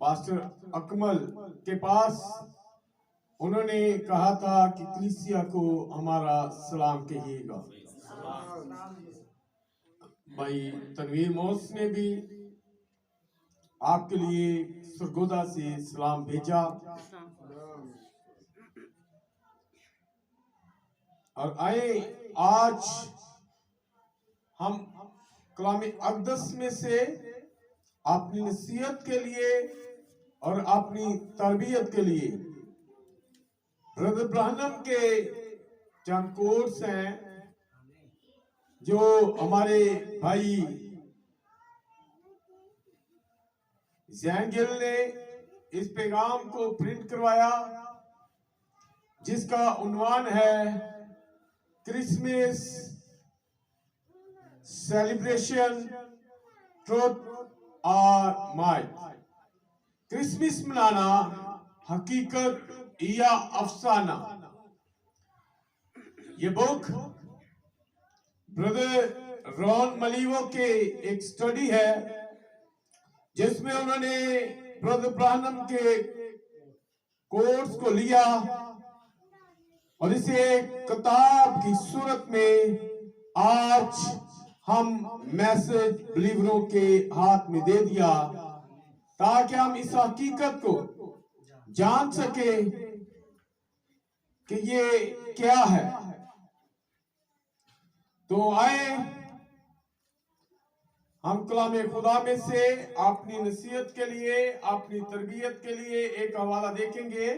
Pastor Akmal के पास उन्होंने कहा था कि कलीसिया को हमारा सलाम कहिएगा। भाई तनवीर मोस ने भी आपके लिए सरगोदा से सलाम भेजा। और आए आज हम कलाम अक़दस में से अपनी नसीहत के लिए और अपनी तरबियत के लिए ब्रदर ब्राहनम के चंद कोट्स हैं जो हमारे भाई जैन गिल ने इस पैगाम को प्रिंट करवाया, जिसका उन्वान है क्रिसमस सेलिब्रेशन ट्रुथ और माइट। क्रिसमस मनाना हकीकत या अफसाना। ये बुक ब्रदर रॉन मलीवो के एक स्टडी है जिसमें उन्होंने ब्रदर ब्राहनम के कोर्स को लिया और इसे एक किताब की सूरत में आज हम मैसेज बिलीवरों के हाथ में दे दिया ताकि हम इस हकीकत को जान सके कि ये क्या है। तो आए हम कलाम खुदा में से अपनी नसीहत के लिए, अपनी तरबियत के लिए एक हवाला देखेंगे।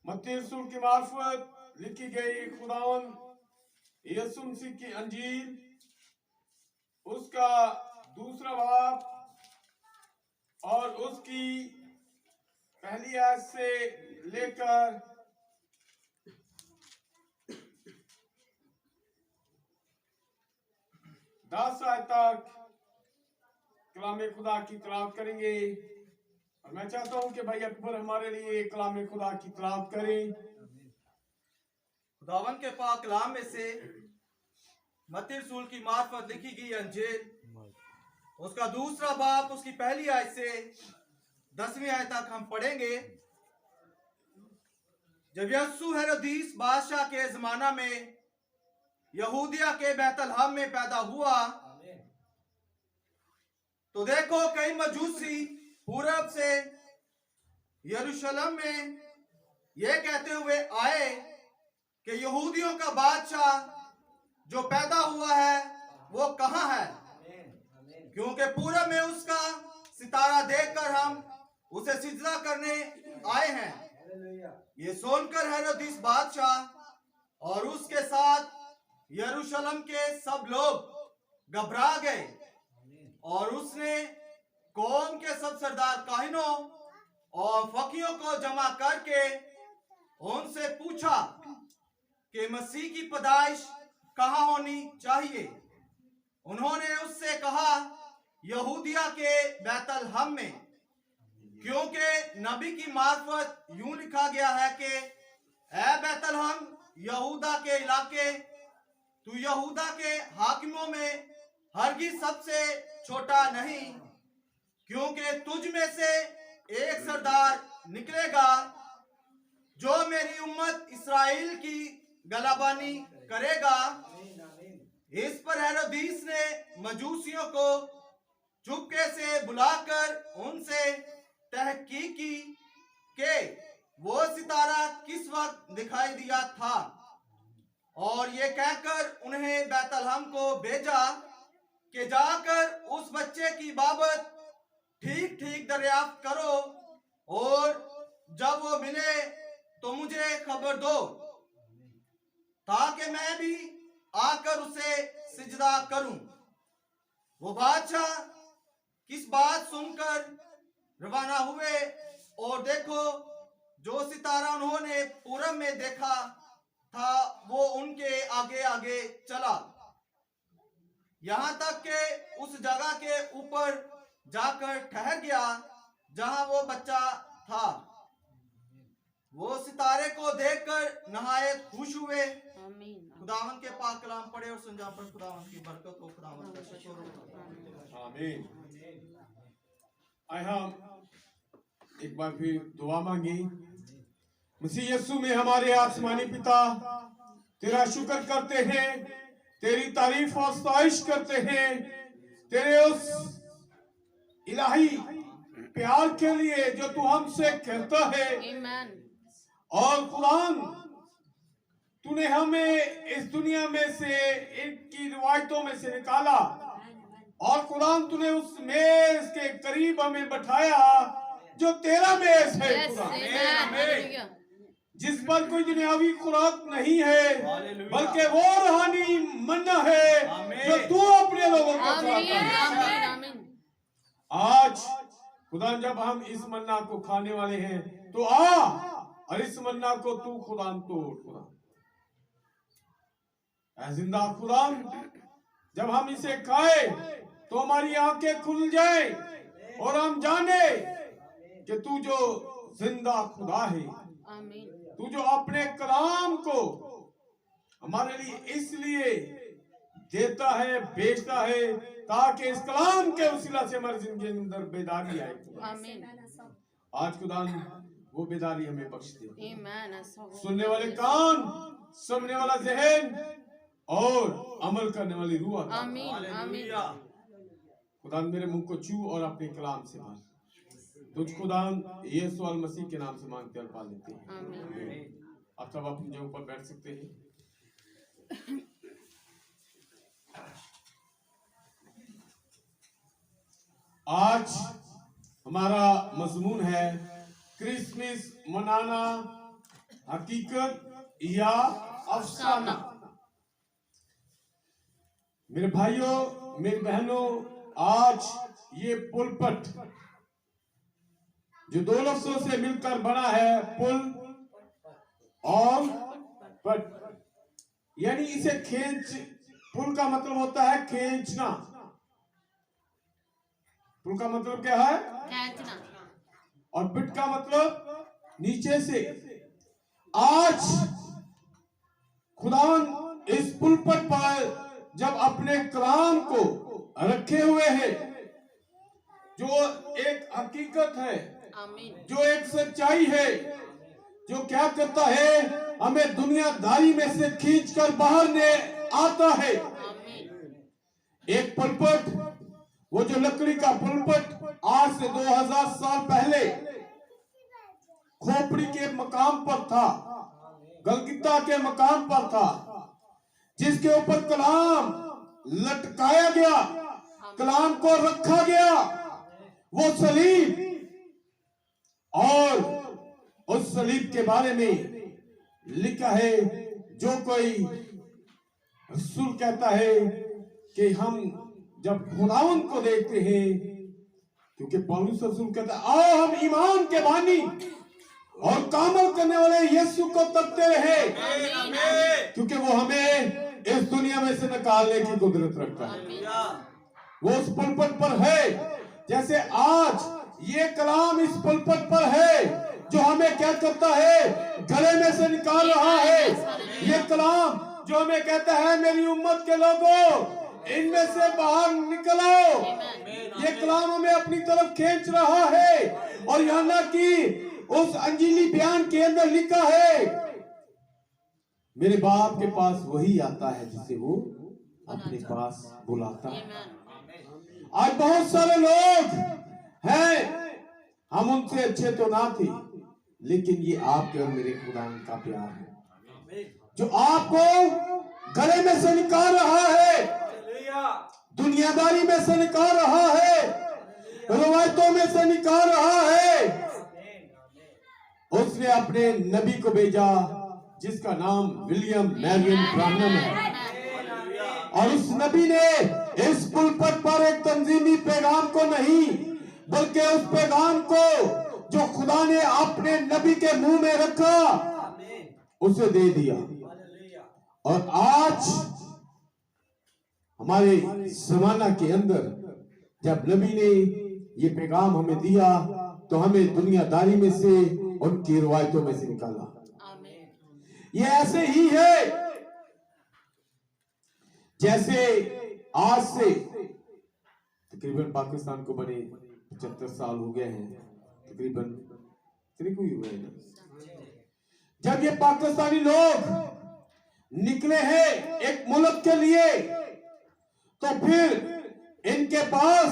मत्ती रसूल की मार्फत लिखी गई खुदावंद यीशु मसीह की अंजील, उसका दूसरा बाब और उसकी पहली आयत से लेकर 10 आयत तक कलाम खुदा की तिलावत करेंगे। और मैं चाहता हूं कि भाई अकबर हमारे लिए कलाम खुदा की तिलावत करें। खुदावन के पाक कलाम में से मत्ती रसूल की मार्फत लिखी गई अंजील, उसका दूसरा बाब उसकी पहली आयत से 10वीं आयत तक हम पढ़ेंगे। जब यस्सु हेरोदीस बादशाह के जमाना में यहूदिया के बैतलहम में पैदा हुआ तो देखो कई मजूसी पूरब से यरूशलेम में यह कहते हुए आए कि यहूदियों का बादशाह जो पैदा हुआ है वो कहाँ है, क्योंकि पूरब में उसका सितारा देखकर हम उसे सिजदा करने आए हैं। ये सुनकर हेरोदिस बादशाह और उसके साथ यरूशलेम के सब लोग घबरा गए और उसने कौम के सब सरदार काहिनों और फकीरों को जमा करके उनसे पूछा कि मसीह की पैदाइश कहाँ होनी चाहिए। उन्होंने उससे कहा यहूदिया के बैतलहम में, क्योंकि नबी की मार्फत यूं लिखा गया है कि ऐ बैतलहम यहूदा के इलाके, तू यहूदा के हाकिमों में हरगिज़ सबसे छोटा नहीं, क्योंकि तुझ में से एक सरदार निकलेगा जो मेरी उम्मत इस्राएल की गलाबानी करेगा। इस पर हेरोदीस ने मजूसियों को चुपके से बुलाकर उनसे तहकीक की कि वो सितारा किस वक्त दिखाई दिया था, और ये कहकर उन्हें बैतलहम को भेजा कि जाकर उस बच्चे की बाबत ठीक ठीक दरियाफ्त करो और जब वो मिले तो मुझे खबर दो ताकि मैं भी आकर उसे सिजदा करूं। वो बादशाह किस बात सुनकर रवाना हुए और देखो जो सितारा उन्होंने पूरब में देखा था वो उनके आगे आगे चला, यहाँ तक कि उस जगह के ऊपर जाकर ठहर गया जहां वो बच्चा था। वो सितारे को देखकर नहायत खुश हुए। खुदावन के पाक कलाम पढ़े और सुन पर खुदावन की बरकत हो, खुदावन का शुक्र हो। आमीन। हम एक बार फिर दुआ मांगी। मसीह यीशु में हमारे आसमानी पिता, तेरा शुक्र करते हैं, तेरी तारीफ और स्तुति करते हैं, तेरे उस इलाही प्यार के लिए जो तू हमसे करता है। और खुदान, तूने हमें इस दुनिया में से, इनकी रिवायतों में से निकाला, और खुदान तूने उस मेज के करीब हमें बैठाया जो तेरा मेज है खुदा, जिस पर कोई दुनियावी खुराक नहीं है, बल्कि वो रूहानी मन्ना है जो तू अपने लोगों को खिलाता है। आज खुदा, जब हम इस मन्ना को खाने वाले हैं, तो आ और इस मन्ना को तू खुदा तोड़। खुदा ऐ जिंदा खुदा, जब हम इसे खाए तो हमारी आंखें खुल जाए और हम जाने कि तू जो जिंदा खुदा है, तू जो अपने कलाम को हमारे लिए इसलिए देता है, बेचता है, ताकि इस कलाम के वसीला से हमारी जिंदगी के अंदर बेदारी आए। आज खुदा वो बेदारी हमें बख्श दे। सुनने वाले कान, समझने वाला जहन और अमल करने वाली रूह। खुदा मेरे मुंह को छू और अपने कलाम से भर। तुझ खुदा यीशु मसीह के नाम से मांगते और पा लेते हैं। आप सब अपनी जगह पर बैठ सकते हैं। आज हमारा मजमून है क्रिसमस मनाना, हकीकत या अफसाना। मेरे भाइयों, मेरी बहनों, आज ये पुलपट जो दो लफ्जों से मिलकर बना है, पुल और पट, यानी इसे खींच, पुल का मतलब होता है खींचना। पुल का मतलब क्या है? खींचना। और पिट का मतलब नीचे से। आज खुदा इस पुलपट पर जब अपने कलाम को रखे हुए हैं, जो एक हकीकत है, जो एक सच्चाई है, जो क्या करता है, हमें दुनियादारी में से खींचकर बाहर ले आता है। एक पुलपट, वो जो लकड़ी का पुलपट आज से 2000 साल पहले खोपड़ी के मकाम पर था, गलगिता के मकाम पर था, जिसके ऊपर कलाम लटकाया गया, कलाम को रखा गया, वो सलीब। और उस सलीब के बारे में लिखा है, जो कोई रसूल कहता है कि हम जब खुदावन को देखते हैं, क्योंकि पौलुस रसूल कहता है, आओ हम ईमान के बानी और कामल करने वाले यीशु को तकते रहे, क्योंकि वो हमें इस दुनिया में से निकालने की कुदरत रखता है। वो उस पुलपट पर है, जैसे आज ये कलाम इस पुलपट पर है, जो हमें क्या करता है, गले में से निकाल रहा है। ये कलाम जो हमें कहता है, मेरी उम्मत के लोगों, इनमें से बाहर निकलो। ये कलाम हमें अपनी तरफ खींच रहा है। और यहाँ की उस अंजीली बयान के अंदर लिखा है, मेरे बाप के पास वही आता है जिसे वो अपने पास बुलाता है। आज बहुत सारे लोग हैं, हम उनसे अच्छे तो ना थे, लेकिन ये आपके और मेरे खुदा का प्यार है, जो आपको गले में से निकाल रहा है, दुनियादारी में से निकाल रहा है, रवायतों में से निकाल रहा है। उसने अपने नबी को भेजा, जिसका नाम विलियम मैरियन ब्रानम है। और उस नबी ने इस पुलपट पर एक तंजीमी पैगाम को नहीं, बल्कि उस पैगाम को जो खुदा ने अपने नबी के मुंह में रखा, उसे दे दिया। और आज हमारे जमाना के अंदर जब नबी ने ये पैगाम हमें दिया, तो हमें दुनियादारी में से, उनकी रिवायतों में से निकाला। ये ऐसे ही है जैसे आज से तकरीबन पाकिस्तान को बने 75 साल हो गए हैं तकरीबन, करीब ही हुए हैं ना, जब ये पाकिस्तानी लोग निकले हैं एक मुल्क के लिए, तो फिर इनके पास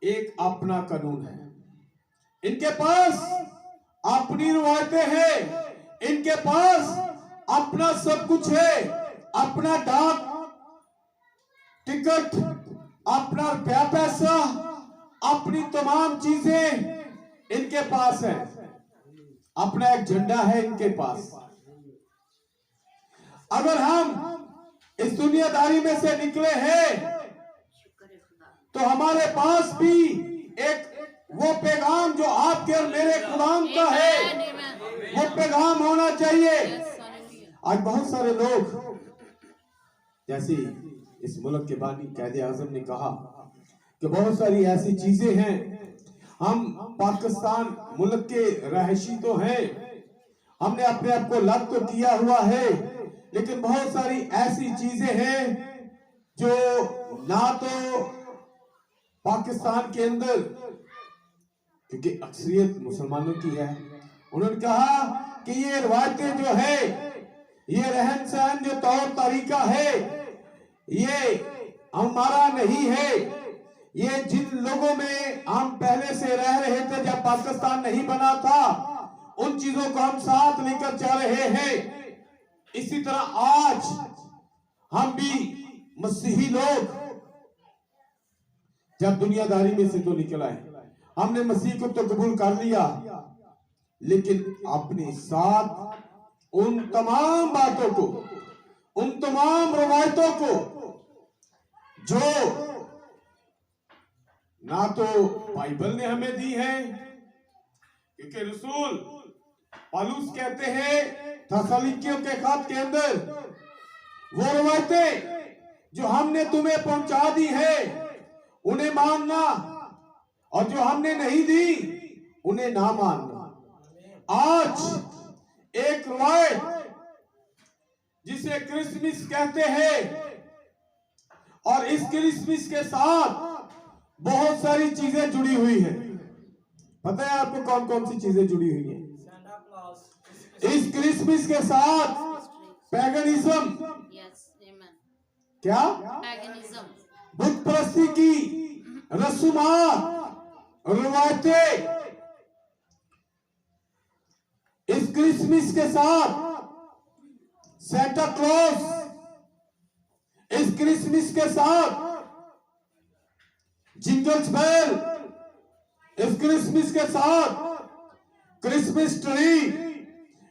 एक अपना कानून है, इनके पास अपनी रवायतें हैं, इनके पास अपना सब कुछ है, अपना डाक टिकट, अपना रुपया पैसा, अपनी तमाम चीजें इनके पास है, अपना एक झंडा है इनके पास। अगर हम इस दुनियादारी में से निकले हैं तो हमारे पास भी एक वो पैगाम जो आपके और मेरे गुलाम का है, वो पैगाम होना चाहिए। आज बहुत सारे लोग, जैसे इस मुल्क के बानी कायदे आजम ने कहा कि बहुत सारी ऐसी चीजें हैं, हम पाकिस्तान मुल्क के रहायशी तो हैं, हमने अपने आप को लग तो किया हुआ है, लेकिन बहुत सारी ऐसी चीजें हैं जो ना तो पाकिस्तान के अंदर, क्योंकि अक्सरियत मुसलमानों की है, उन्होंने कहा कि ये रवायतें जो है, ये रहन सहन जो तौर तरीका है, ये हमारा नहीं है, ये जिन लोगों में हम पहले से रह रहे थे जब पाकिस्तान नहीं बना था, उन चीजों को हम साथ लेकर जा रहे हैं। इसी तरह आज हम भी मसीही लोग जब दुनियादारी में से तो निकल आए, हमने मसीह को तो कबूल कर लिया, लेकिन अपने साथ उन तमाम बातों को, उन तमाम रवायतों को जो ना तो बाइबल ने हमें दी है, क्योंकि रसूल पौलुस कहते हैं थेसलोनिकियों के खत के अंदर, वो रवायतें जो हमने तुम्हें पहुंचा दी है उन्हें मानना, और जो हमने नहीं दी उन्हें ना मानना। आज एक रवायत जिसे क्रिसमस कहते हैं, और इस क्रिसमस के साथ बहुत सारी चीजें जुड़ी हुई हैं। पता है आपको कौन कौन सी चीजें जुड़ी हुई हैं इस क्रिसमस के साथ? पैगनिज्म, क्या बुत परस्ती की रसूमात, रवायतें, इस क्रिसमस के साथ सेंटा क्लॉज, इस क्रिसमस के साथ जिंगल्स बेल, इस क्रिसमस के साथ क्रिसमस ट्री,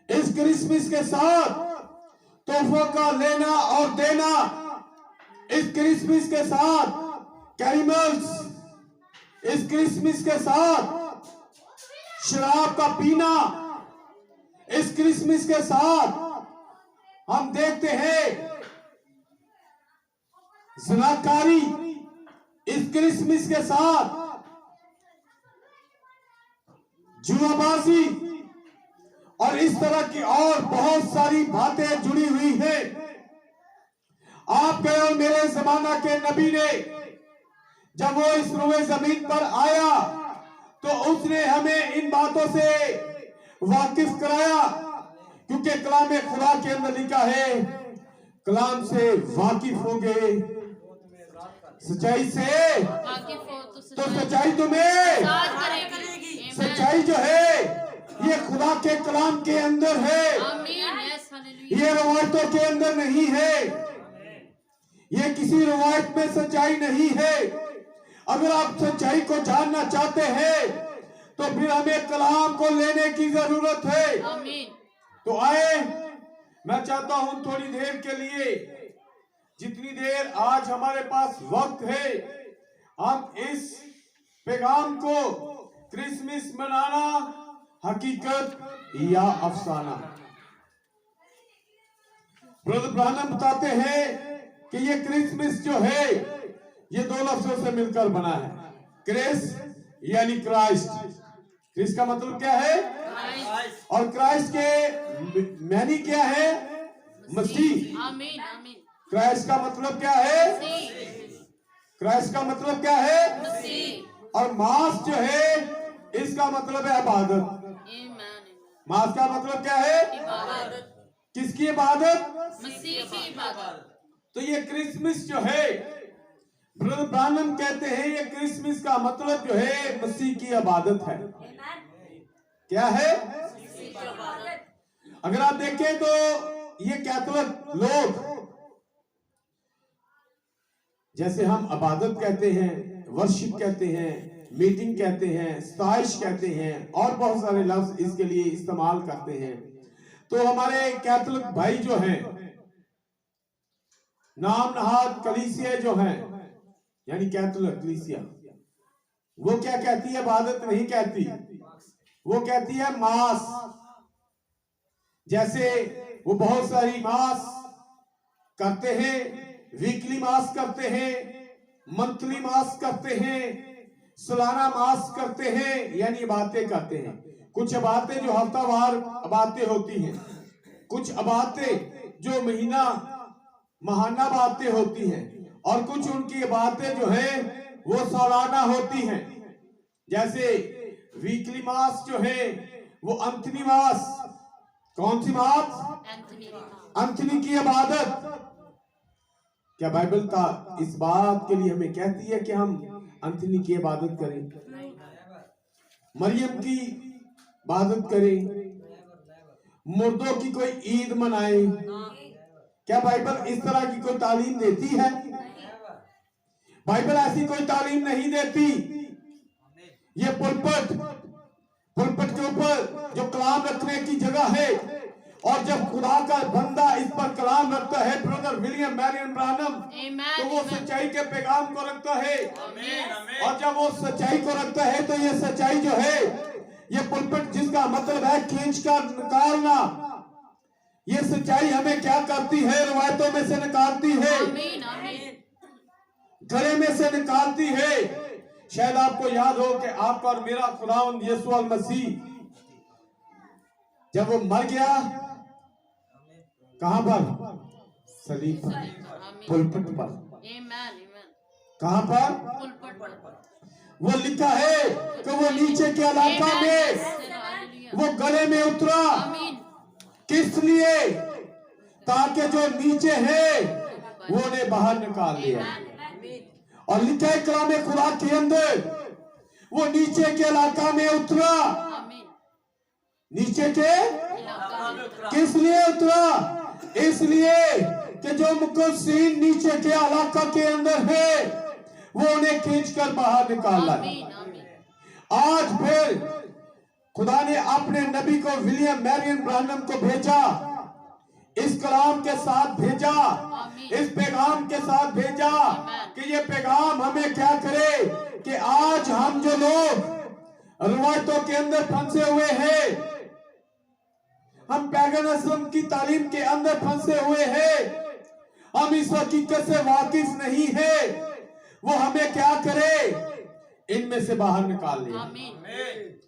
इस क्रिसमस के साथ तोहफों का लेना और देना, इस क्रिसमस के साथ कैनिमल्स, इस क्रिसमस के साथ शराब का पीना, इस क्रिसमस के साथ हम देखते हैं ज़िनाकारी, इस क्रिसमस के साथ जुआबाजी, और इस तरह की और बहुत सारी बातें जुड़ी हुई हैं। आपके और मेरे जमाना के नबी ने जब वो इस रुए जमीन पर आया तो उसने हमें इन बातों से वाकिफ कराया, क्योंकि कलाम खुदा के अंदर लिखा है, कलाम से वाकिफ हो गए सच्चाई से तो सच्चाई तुम्हें सच्चाई जो है ये खुदा के कलाम के अंदर है, ये रवायतों के अंदर नहीं है, ये किसी रवायत में सच्चाई नहीं है। अगर आप सच्चाई को जानना चाहते हैं तो फिर हमें कलाम को लेने की जरूरत है। तो आए, मैं चाहता हूं थोड़ी देर के लिए, जितनी देर आज हमारे पास वक्त है, हम इस पैगाम को क्रिसमस मनाना हकीकत या अफसाना। ब्रदर ब्रानम बताते हैं कि ये क्रिसमस जो है ये दो लफ्जों से मिलकर बना है। क्रिस यानी क्राइस्ट, क्रिस का मतलब क्या है? और क्राइस्ट के मैनी क्या है? मसीह। क्राइस्ट का मतलब क्या है? क्राइस्ट का मतलब क्या है? और मास जो है इसका मतलब है इबादत। मास का मतलब क्या है? इबादत। किसकी इबादत? मसीह की इबादत। तो ये क्रिसमस जो है, ब्रदर ब्रानम कहते हैं ये क्रिसमस का मतलब जो है मसीह की इबादत है। क्या है? मसीह की इबादत। अगर आप देखें तो ये कैथोलिक लोग, जैसे हम इबादत कहते हैं, वर्शिप कहते हैं, मीटिंग कहते हैं, स्ताइश कहते हैं और बहुत सारे लफ्ज इसके लिए इस्तेमाल करते हैं। तो हमारे कैथोलिक भाई जो हैं, नाम नहाद कलीसिया जो हैं, यानी कैथोलिक कलीसिया, वो क्या कहती है? इबादत नहीं कहती, वो कहती है मास। जैसे वो बहुत सारी मास करते हैं, वीकली मास करते हैं, मंथली मास करते हैं, सालाना मास करते हैं, यानी बातें करते हैं। कुछ बातें जो हफ्तावार बातें होती हैं, कुछ बातें जो महीना महाना बातें होती हैं, और कुछ उनकी बातें जो है वो सालाना होती हैं। जैसे वीकली मास जो है वो अंथनी मास। कौन सी मास? अंथनी की इबादत। क्या बाइबल का इस बात के लिए हमें कहती है कि हम अंथनी की इबादत करें, मरियम की इबादत करें, मुर्दों की कोई ईद मनाए? क्या बाइबल इस तरह की कोई तालीम देती है? बाइबल ऐसी कोई तालीम नहीं देती। ये पुलपट के ऊपर जो कलाम रखने की जगह है, और जब खुदा का बंदा इस पर कलाम रखता है, ब्रदर विलियम मैरियन ब्रानम, तो वो सच्चाई के पैगाम को रखता है। और जब वो सच्चाई को रखता है तो ये सच्चाई जो है, ये पुलपट जिसका मतलब है खींच कर निकालना, ये सच्चाई हमें क्या करती है? रवायतों में से निकालती है, गले में से निकालती है। शायद आपको याद हो कि आपका और मेरा खुदावंद यीशु मसीह जब वो मर गया, कहां पर? सलीब पर, पुलपट पर। कहां पर? वो लिखा है कि वो नीचे के इलाका में वो गले में उतरा। किस लिए? ताकि जो नीचे है वो उन्हें बाहर निकाल दिया। और लिखा है कलाम खुदा के अंदर, वो नीचे के इलाका में उतरा। नीचे के किस लिए उतरा? इसलिए कि जो मुकद्दसीन नीचे के इलाका के अंदर है वो उन्हें खींचकर बाहर निकाला। आज फिर खुदा ने अपने नबी को विलियम मैरियन ब्रानम को भेजा, इस कलाम के साथ भेजा, इस पैगाम के साथ भेजा कि ये पैगाम हमें क्या करे कि आज हम जो लोग रवायतों के अंदर फंसे हुए हैं, हम पैगनिज्म की तालीम के अंदर फंसे हुए हैं, हम इस हकीकत से वाकिफ नहीं है, वो हमें क्या करे? इनमें से बाहर निकाल ले।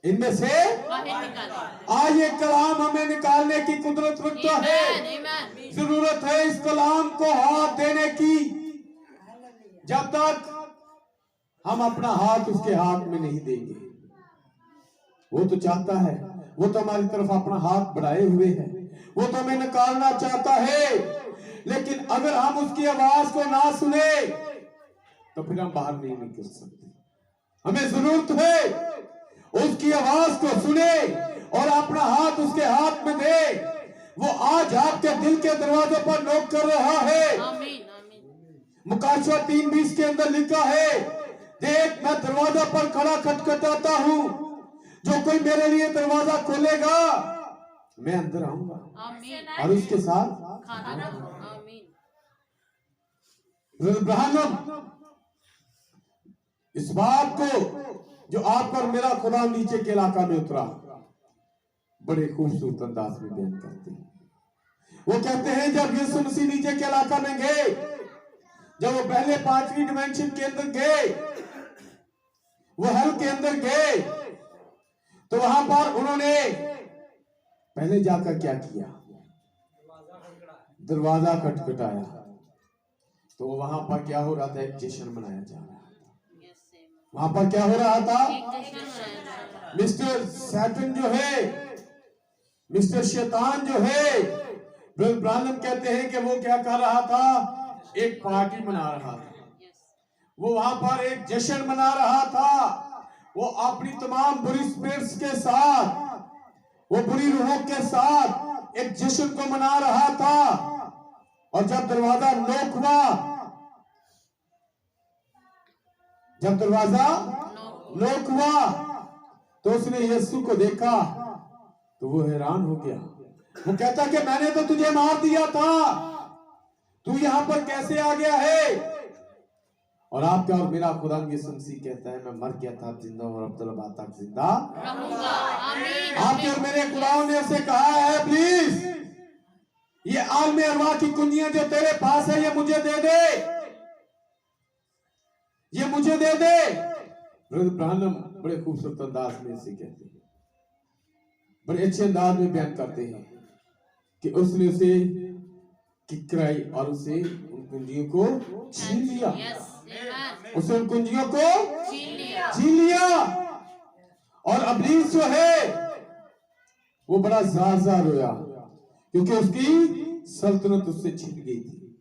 इनमें से आज ये कलाम हमें निकालने की कुदरत रखता है। जरूरत है इस कलाम को हाथ देने की। जब तक हम अपना हाथ उसके हाथ में नहीं देंगे, वो तो चाहता है, वो तो हमारी तरफ अपना हाथ बढ़ाए हुए है, वो तो हमें निकालना चाहता है। लेकिन अगर हम उसकी आवाज को ना सुने तो फिर हम बाहर नहीं निकल सकते। हमें जरूरत है उसकी आवाज को सुने और अपना हाथ उसके हाथ में दे। वो आज आपके दिल के दरवाजे पर नॉक कर रहा है। मुकाशवा 3:20 के अंदर लिखा है, देख मैं दरवाजा पर खड़ा खटखटाता हूं, जो कोई मेरे लिए दरवाजा खोलेगा मैं अंदर आऊंगा और उसके साथ ब्राह्मण। इस बात को जो आप पर मेरा खुदा नीचे के इलाका में उतरा, बड़े खूबसूरत अंदाज में बयान करते हैं। वो कहते हैं जब यीशु मसीह नीचे के इलाका में गए, जब वो पहले 5वीं डिमेंशन के अंदर गए, वो हेल के अंदर गए, तो वहां पर उन्होंने पहले जाकर क्या किया? दरवाजा खटखटाया। तो वहां पर क्या हो रहा था? एक जश्न मनाया जा रहा था। वहां पर क्या हो रहा था? जश्न मिस्टर सैटन जो है, मिस्टर शैतान जो है, ब्रदर ब्रानम कहते हैं कि वो क्या कर रहा था? एक पार्टी मना रहा था। वो वहां पर एक जश्न मना रहा था। वो अपनी तमाम बुरी स्पिरिट्स के साथ, वो बुरी रूहों के साथ एक जश्न को मना रहा था। और जब दरवाजा नॉक हुआ, जब दरवाजा नॉक हुआ, तो उसने यीशु को देखा तो वो हैरान हो गया। वो कहता कि मैंने तो तुझे मार दिया था, तू यहां पर कैसे आ गया है? और आपका और मेरा खुदा यीशु मसीह कहता है, मैं मर गया था, जिंदा और अब्दुल अब्बाद तक जिंदा रहूंगा। आमीन। आपके और मेरे खुदाओं ने उसे कहा है, प्लीज ये आलम अरवाह की कुंजियां जो तेरे पास है, ये मुझे दे दे, ये मुझे दे दे। ब्रदर ब्रानम बड़े खूबसूरत अंदाज में इसे कहते हैं, बड़े अच्छे अंदाज में बयान करते हैं कि उसने उसे किक कराई और उसे उन कुंजियों को छीन लिया। यस आमीन। उसे उन कुंजियों को छीन लिया। छीन लिया। और अबलीस जो है वो बड़ा जार जार रोया, क्योंकि उसकी सल्तनत उससे छिन गई थी,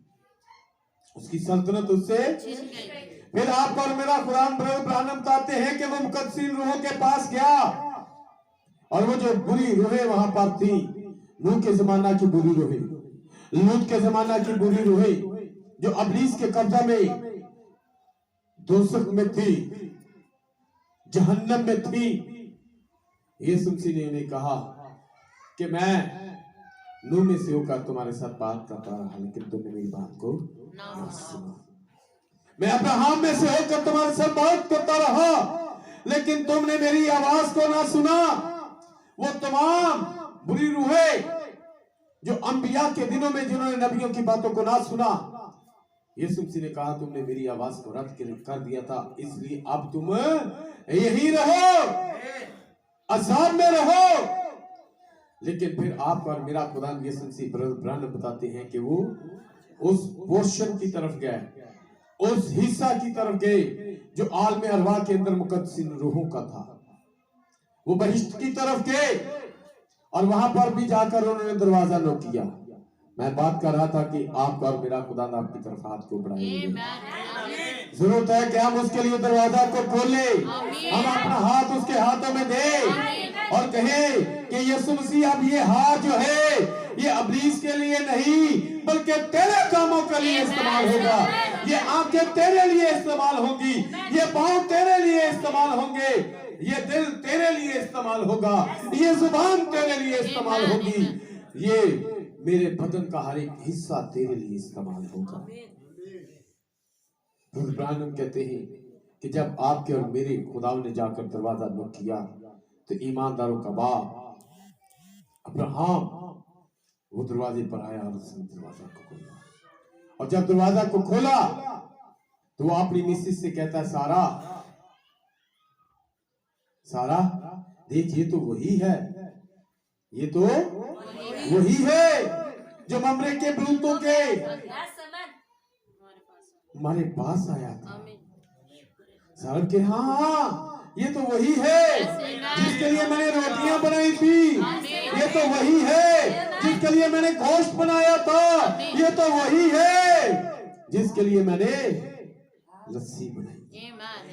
उसकी सल्तनत उससे। छीन गई। फिर आपका और मेरा कुरान ब्रदर ब्रानम बताते हैं कि वो मुकद्दसीन रूहों के पास गया, और वो जो बुरी रूहें वहां पर थी, नूह के जमाना की बुरी रूहें, लूत के जमाना की बुरी रूहें, जो अबलीस के कब्जा में दोज़ख में थी, जहन्नम में थी, यीशु मसीह ने उन्हें कहा कि मैं नूह में से होकर तुम्हारे साथ बात करता रहा, लेकिन तुमने मेरी बात को न सुना। मैं अब्राहम में से होकर तुम्हारे साथ बात करता रहा, लेकिन तुमने मेरी आवाज को ना सुना। वो तमाम बुरी रूहें जो अंबिया के दिनों में जिन्होंने नबियों की बातों को ना सुना, यीशु मसीह ने कहा तुमने मेरी आवाज को रद्द कर दिया था, इसलिए अब तुम यही रहो, अजाब में रहो। लेकिन फिर आपका और मेरा खुदा यीशु मसीह ब्रदर ब्रानम बताते हैं कि वो उस पोर्शन की तरफ गए, उस हिस्सा की तरफ गए जो आलम अरवाह के अंदर मुकद्दसीन रूहों का था। वो बहिश्त की तरफ गए और वहां पर भी जाकर उन्होंने दरवाजा नॉक किया। मैं बात कर रहा था कि आपका और मेरा खुदा आपकी तरफ हाथ को बढ़ाएंगे। आमीन। जरूरत है कि हम उसके लिए दरवाजा को खोले, हम अपना हाथ उसके हाथों में दें और कहें कि यीशु मसीह अब ये हाथ जो है ये अबलीस के लिए नहीं बल्कि तेरे कामों के लिए इस्तेमाल होगा। ये आंखें तेरे लिए इस्तेमाल होंगी, ये पांव तेरे लिए इस्तेमाल होंगे, ये दिल तेरे लिए इस्तेमाल होगा, ये जुबान तेरे लिए इस्तेमाल होगी, ये मेरे बदन का हर एक हिस्सा तेरे लिए इस्तेमाल होगा। ब्रानम कहते हैं कि जब आपके और मेरे खुदा ने जाकर दरवाजा नॉक किया तो ईमानदारों का बाप अब्राहम वो दरवाजे पर आया और उसने दरवाजा को खोला। और जब दरवाजा को खोला तो वो अपनी मिसेस से कहता है, सारा सारा देख ये तो वही है, ये तो वही है जो ममरे के बलूतों के हमारे पास आया था। सारा के हाँ ये तो वही है जिसके लिए मैंने रोटियां बनाई थी, ये तो वही है जिसके लिए मैंने गोश्त बनाया था, ये तो वही है जिसके लिए मैंने लस्सी बनाई,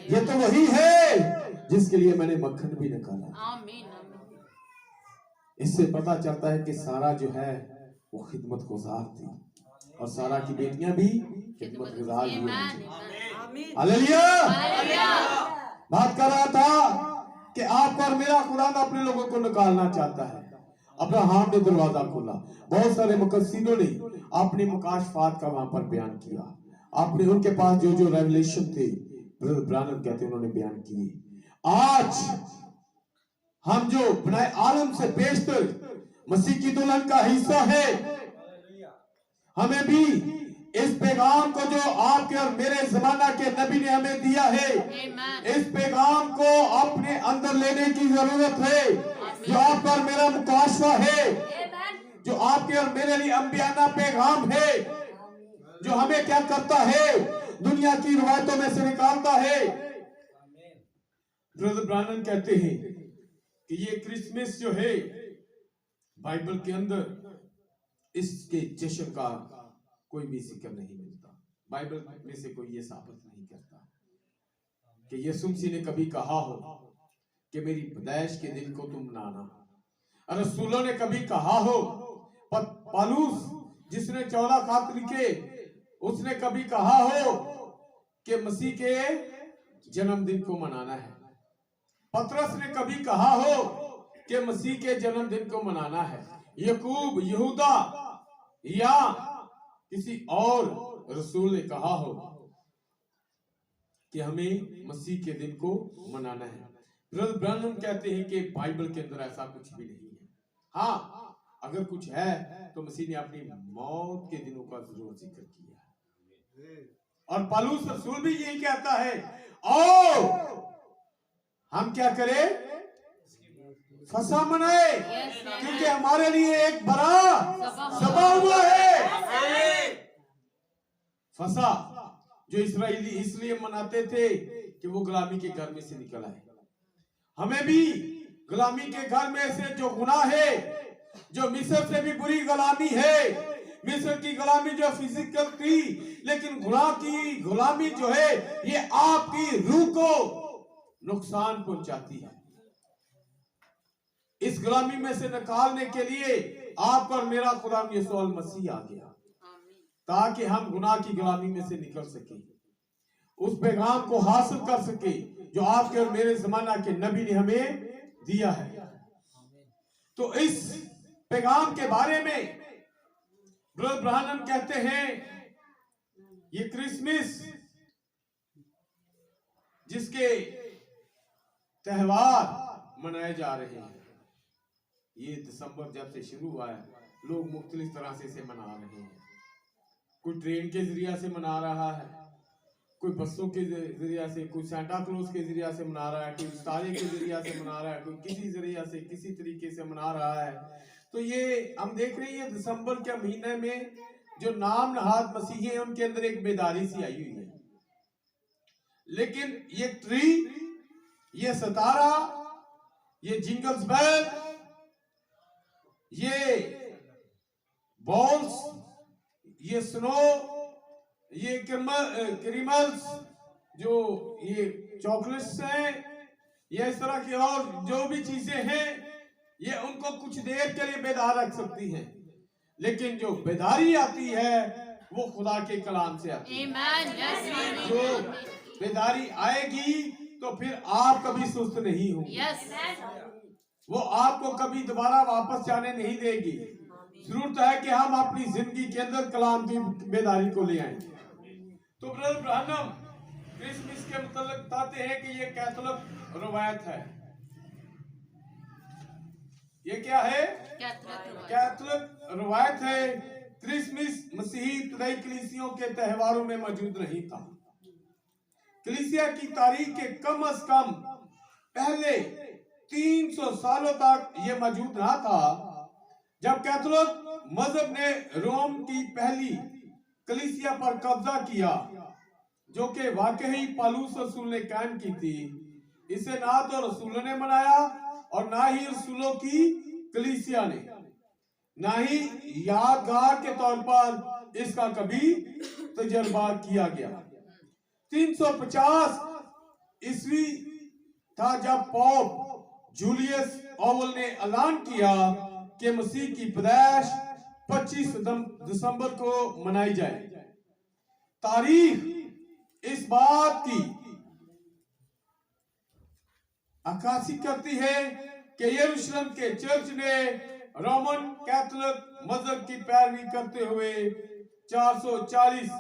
ये तो वही है जिसके लिए मैंने मक्खन भी निकाला। इससे पता चलता है कि सारा जो है वो खिदमत गुजार थी और सारा की बेटियां भी खिदमत गुजार ही। हालेलुया। बात कर रहा था कि आपका और मेरा खुदा अपने लोगों को निकालना चाहता है। अब्राहम ने दरवाजा खोला, बहुत सारे मुकद्दसीनों ने अपने मुकाशफात का वहां पर बयान किया, आपने उनके पास जो जो रेवलेशन थे ब्रदर ब्रानम कहते हैं उन्होंने बयान किए। आज हम जो बनाए आलम से बेशतर मसीह की दुल्हन का हिस्सा है, हमें भी इस पैगाम को जो आपके और मेरे जमाना के नबी ने हमें दिया है, इस पैगाम को अपने अंदर लेने की जरूरत है। जो आपका और मेरा मुकाशवा है, जो आपके और मेरे लिए अंबियाना पैगाम है, जो हमें क्या करता है, दुनिया की रिवायतों में से निकालता है ब्रदर ब्रानन कहते हैं कि ये क्रिसमस जो है बाइबल के अंदर इसके जश्न का कोई भी जिक्र नहीं मिलता। बाइबल में से कोई ये साबित नहीं करता कि यीशु मसीह ने कभी कहा हो कि मेरी पैदाइश के दिन को तुम मनाना। रसूलों ने कभी कहा हो, पौलुस जिसने 14 खत लिखे उसने कभी कहा हो कि मसीह के जन्मदिन को मनाना है। पतरस ने कभी कहा हो कि मसीह के जन्मदिन को मनाना है। याकूब, यहूदा या किसी और रसूल ने कहा हो कि हमें मसीह के दिन को मनाना है। ब्रदर ब्रानम कहते हैं कि बाइबल के अंदर ऐसा कुछ भी नहीं है। हाँ, अगर कुछ है तो मसीह ने अपनी मौत के दिनों का जरूर जिक्र किया है। और पौलुस रसूल भी यही कहता है, और हम क्या करें? फसा मनाए, क्योंकि हमारे लिए एक बड़ा सभा हुआ है। फसा जो इस्राएली इसलिए मनाते थे कि वो गुलामी के घर में से निकल आए। हमें भी गुलामी के घर में से जो गुनाह है, जो मिस्र से भी बुरी गुलामी है, मिस्र की गुलामी जो फिजिकल थी, लेकिन गुनाह की गुलामी जो है ये आपकी रूह को नुकसान पहुंचाती है। इस गुलामी में से निकालने के लिए आपका और मेरा खुदा यीशु मसीह आ गया ताकि हम गुनाह की गुलामी में से निकल सके, उस पैगाम को हासिल कर सके जो आपके और मेरे जमाना के नबी ने हमें दिया है। तो इस पैगाम के बारे में ब्रदर ब्रानम कहते हैं ये क्रिसमस जिसके त्योहार मनाए जा रहे हैं, ये दिसंबर जब से शुरू हुआ है, लोग मुख्तलिफ तरह से इसे मना रहे हैं। कोई ट्रेन के जरिया से मना रहा है, कोई बसों के जरिया से, कोई सेंटा क्लॉज के जरिया से मना रहा है, कोई तारे के जरिया से मना रहा है, कोई किसी जरिया से किसी तरीके से मना रहा है। तो ये हम देख रहे हैं दिसंबर के महीने में जो नाम नहाद मसीही हैं उनके अंदर एक बेदारी सी आई हुई है। लेकिन ये ट्री, ये सितारा, ये जिंगल्स बेल, ये बॉल्स, ये स्नो, ये क्रिमल्स, जो ये चॉकलेट्स हैं, ये इस तरह की और जो भी चीजें हैं, ये उनको कुछ देर के लिए बेदार रख सकती हैं, लेकिन जो बेदारी आती है वो खुदा के कलाम से आती है। जो बेदारी आएगी तो फिर आप कभी सुस्त नहीं होंगे, वो आपको कभी दोबारा वापस जाने नहीं देगी। जरूरत है कि हम अपनी जिंदगी के अंदर कलाम की बेदारी को ले आए। तो ब्रदर ब्रानम क्रिसमस के मतलब बताते हैं कि ये कैथोलिक रवायत है। ये क्या है? कैथोलिक रवायत है। क्रिसमस मसीही इब्तदाई कलीसियों के त्योहारों में मौजूद नहीं था। कलीसिया की तारीख के कम से कम पहले 300 सालों तक ये मौजूद रहा था, जब कैथोलिक मजहब ने रोम की पहली कलीसिया पर कब्जा किया, जो कि वाकई पौलुस रसूल ने कायम की थी। इसे ना तो रसूलों ने मनाया और ना ही रसूलों की कलीसिया ने, ना ही यादगार के तौर पर इसका कभी तजर्बा किया गया। 350 ईस्वी था जब पोप जूलियस ओवल ने ऐलान किया कि मसीह की पैदाइश 25 दिसंबर को मनाई जाए। तारीख इस बात की अक्कासी करती है कि यरूशलेम के चर्च ने रोमन कैथोलिक मजहब की पैरवी करते हुए 440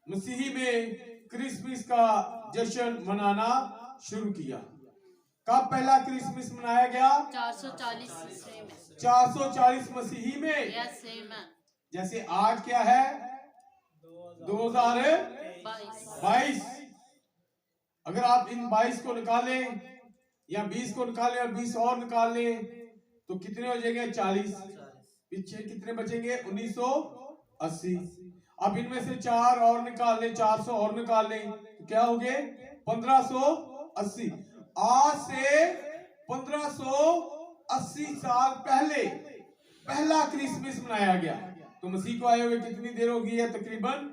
मसीही में क्रिसमस का जश्न मनाना शुरू किया। कब पहला क्रिसमस मनाया गया? 440 मसीही में। जैसे आज क्या है? 2022। अगर आप इन 22 को निकालें या 20 को निकालें और 20 और निकाल लें तो कितने हो जाएंगे? 40। पीछे कितने बचेंगे? 1980। अब इनमें से 4 और निकाल लें, 400 और निकाल लें तो क्या हो गए? 1500 1580 आज से 1580 साल पहले पहला क्रिसमस मनाया गया। तो मसीह को आए हुए कितनी देर हो गई है? तकरीबन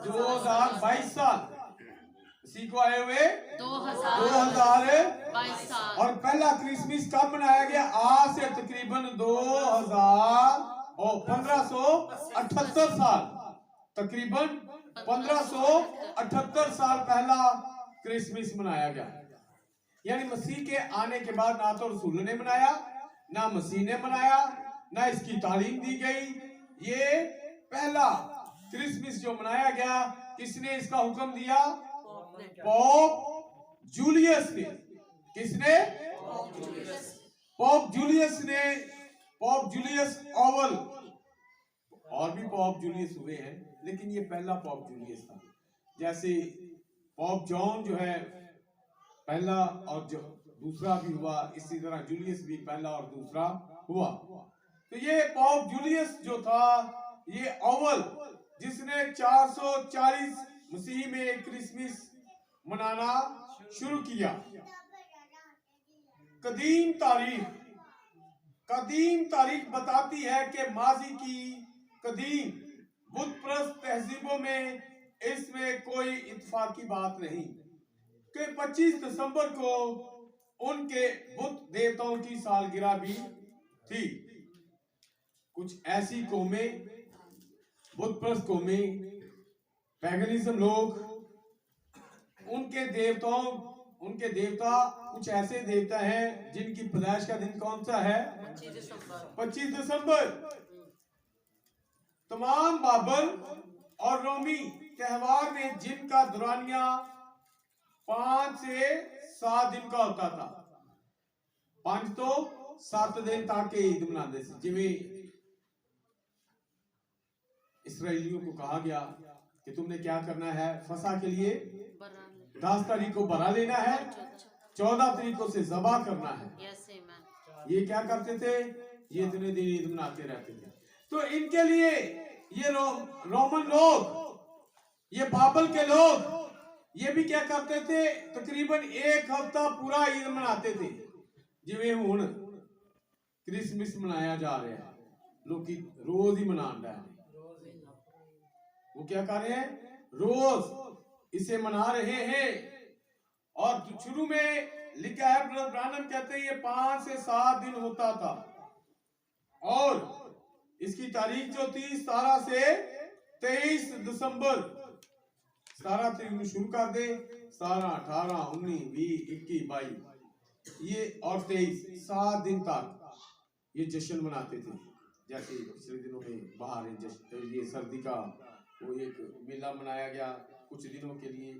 2022 साल। मसीह को आए हुए 2022 साल। और पहला क्रिसमस कब मनाया गया? आज से तकरीबन 1578 साल, तकरीबन 1578 साल पहला क्रिसमस मनाया गया। यानी मसीह के आने के बाद ना तो रसूल ने मनाया, ना मसीह ने मनाया, ना इसकी तालीम दी गई। ये पहला क्रिसमस जो मनाया गया, किसने इसका हुक्म दिया? पोप जूलियस ने। किसने? पोप जूलियस ने। पोप जूलियस ओवल, और भी पोप जूलियस हुए हैं, लेकिन ये पहला पोप जूलियस था। जैसे पोप जॉन जो है पहला और जो दूसरा भी हुआ, इसी तरह जूलियस भी पहला और दूसरा हुआ। तो ये पोप जूलियस जो था, ये ओवल, जिसने 440 मसीह में क्रिसमस मनाना शुरू किया। कदीम तारीख बताती है कि माजी की कदीम बुत प्रस्त तहजीबों में इसमें कोई इत्तेफाकी बात नहीं कि 25 दिसंबर को उनके बुत देवताओं की सालगिरह भी थी। कुछ ऐसी कौमें, बुत प्रस्त कौमें, पैगनिज्म लोग, उनके देवता कुछ ऐसे देवता हैं जिनकी पैदाइश का दिन कौन सा है? 25 दिसंबर। तमाम बाबर और रोमी त्योहार में जिनका दुरानिया 5 से 7 दिन का होता था। 5 तो 7 दिन तक ईद मनाते थे। जिमें इसराइलियों को कहा गया कि तुमने क्या करना है? फसा के लिए 10 तारीख को बरा लेना है, 14 तारीखों से ज़बा करना है। ये क्या करते थे? ये इतने दिन ईद मनाते रहते थे। तो इनके लिए ये रोमन लोग, ये बाबल के लोग, ये भी क्या करते थे? तकरीबन 1 हफ्ता पूरा ईद मनाते थे। जिमें हुण क्रिसमस मनाया जा रहा है, लोग रोज ही मना रहे हैं। वो क्या कर रहे हैं? रोज इसे मना रहे हैं। और शुरू में लिखा है, ब्रदर ब्रानम कहते हैं ये 5 से 7 दिन होता था। और इसकी तारीख जो थी 17 से 23 दिसंबर, 17 तारीख में शुरू कर दे, 17, 18, 19, 20, 21, 22, ये और 23, 7 दिन तक ये जश्न मनाते थे। जैसे पिछले दिनों में बाहर ये सर्दी का वो एक मेला मनाया गया कुछ दिनों के लिए।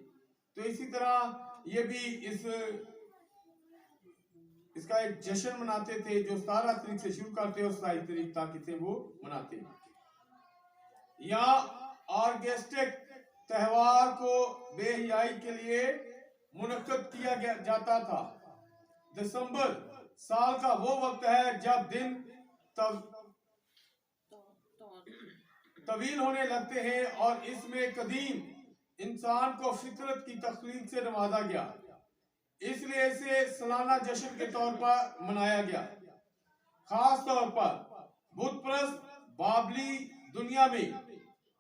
तो इसी तरह ये भी इसका एक जश्न मनाते थे जो 17 तारीख से शुरू करते और 27 तारीख तक इसे वो मनाते। यहाँ ऑर्गेस्टिक त्योहार को बेहयाई के लिए मुनक्कद किया जाता था। दिसंबर साल का वो वक्त है जब दिन तवील होने लगते हैं और इसमें कदीम इंसान को फितरत की तख्लीक से नवाजा गया, इसलिए इसे सालाना जश्न के तौर पर मनाया गया। खास तौर पर बुत प्रस्त बाबली दुनिया में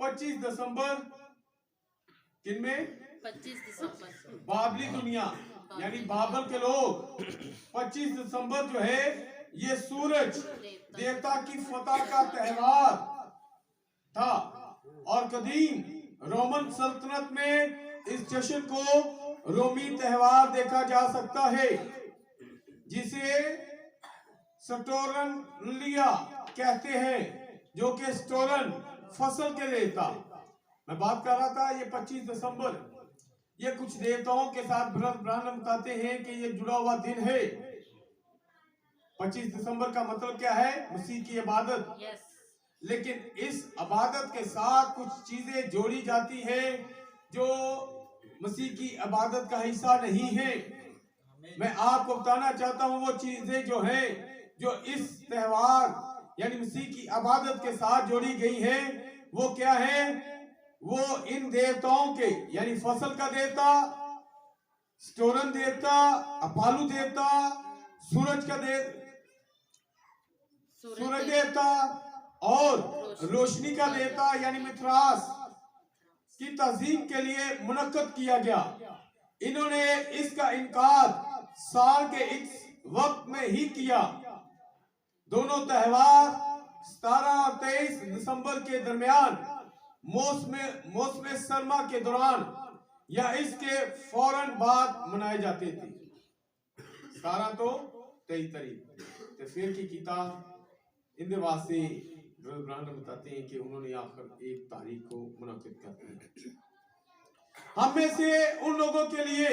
25 दिसंबर, किनमें? 25 दिसंबर। बाबली दुनिया यानी बाबल के लोग 25 दिसंबर जो है ये सूरज देवता की फतह का त्योहार था। और कदीम रोमन सल्तनत में इस जश्न को रोमी त्योहार देखा जा सकता है, जिसे स्टोरनलिया कहते हैं, जो कि स्टोरन फसल के देवता। मैं बात कर रहा था ये 25 दिसंबर, ये कुछ देवताओं के साथ ब्राह्मण बताते हैं कि ये जुड़ा हुआ दिन है। 25 दिसंबर का मतलब क्या है? मसीह की इबादत। लेकिन इस इबादत के साथ कुछ चीजें जोड़ी जाती हैं जो मसीह की इबादत का हिस्सा नहीं है। मैं आपको बताना चाहता हूं वो चीजें जो हैं जो इस त्योहार यानी मसीह की इबादत के साथ जोड़ी गई हैं, वो क्या है? वो इन देवताओं के यानी फसल का देवता, स्टोरन देवता, अपालू देवता, सूरज देवता और रोशनी का देवता यानी मिथरास की तज़ीम के लिए मुनक्कद किया गया। इन्होंने इसका इनकार साल के इस वक्त में ही किया। दोनों त्योहार 17 और 23 दिसंबर के दरमियान मौसम सरमा के दौरान या इसके फौरन बाद मनाए जाते थे। 17 तो 23 तारीख तो फिर की किताब इन वास्ते ब्राह्मण बताते हैं कि उन्होंने आखिर 1 तारीख को मुनाकिद करते हैं। हम में से उन लोगों के लिए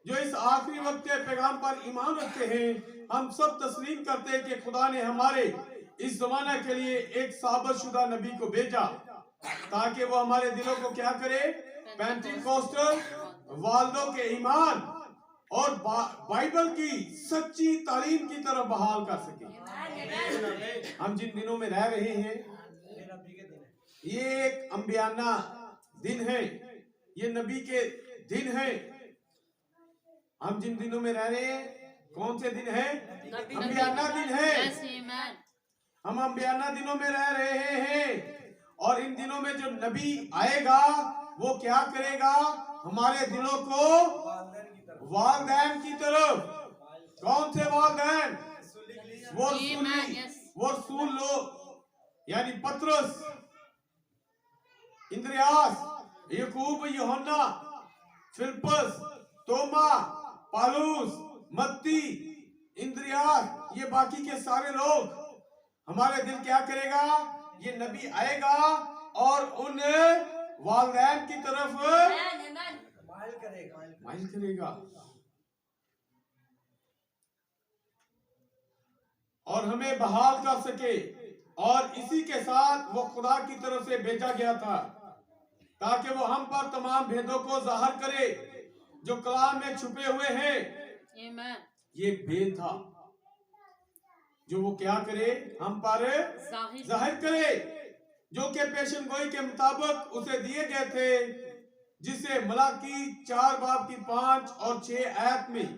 जो इस आखिरी वक्त के पैगाम पर ईमान रखते हैं, हम सब तस्लीम करते हैं कि खुदा ने हमारे इस जमाने के लिए एक साबितशुदा नबी को भेजा ताकि वो हमारे दिलों को क्या करे, पेंटिकोस्टल वालों के ईमान और बाइबल की सच्ची तालीम की तरफ बहाल कर सके। हम जिन दिनों में रह रहे हैं ये एक अंबियाना दिन है, ये नबी के दिन है। हम जिन दिनों में रह रहे हैं कौन से दिन है? अंबियाना दिन है। हम अंबियाना दिनों में रह रहे हैं और इन दिनों में जो नबी आएगा वो क्या करेगा? हमारे दिलों को वालदैन की तरफ। कौन से वालदैन? वो रसूल लोग यानी पतरस, इंद्रियास, याकूब, यूहन्ना, फिलिपस, तोमा, पालूस, मत्ती, इंद्रियास, ये बाकी के सारे लोग हमारे दिल क्या करेगा? ये नबी आएगा और उन वालदैन की तरफ माइल करेगा और हमें बहाल कर सके। और इसी के साथ वो खुदा की तरफ से भेजा गया था ताकि वो हम पर तमाम भेदों को जाहिर करे जो कलाम में छुपे हुए हैं। ये भेद था जो वो क्या करे, हम पर जाहिर करे, जो के पेशन गोई के मुताबिक उसे दिए गए थे, जिसे मलाकी 4 बाब की 5 और 6 आयत में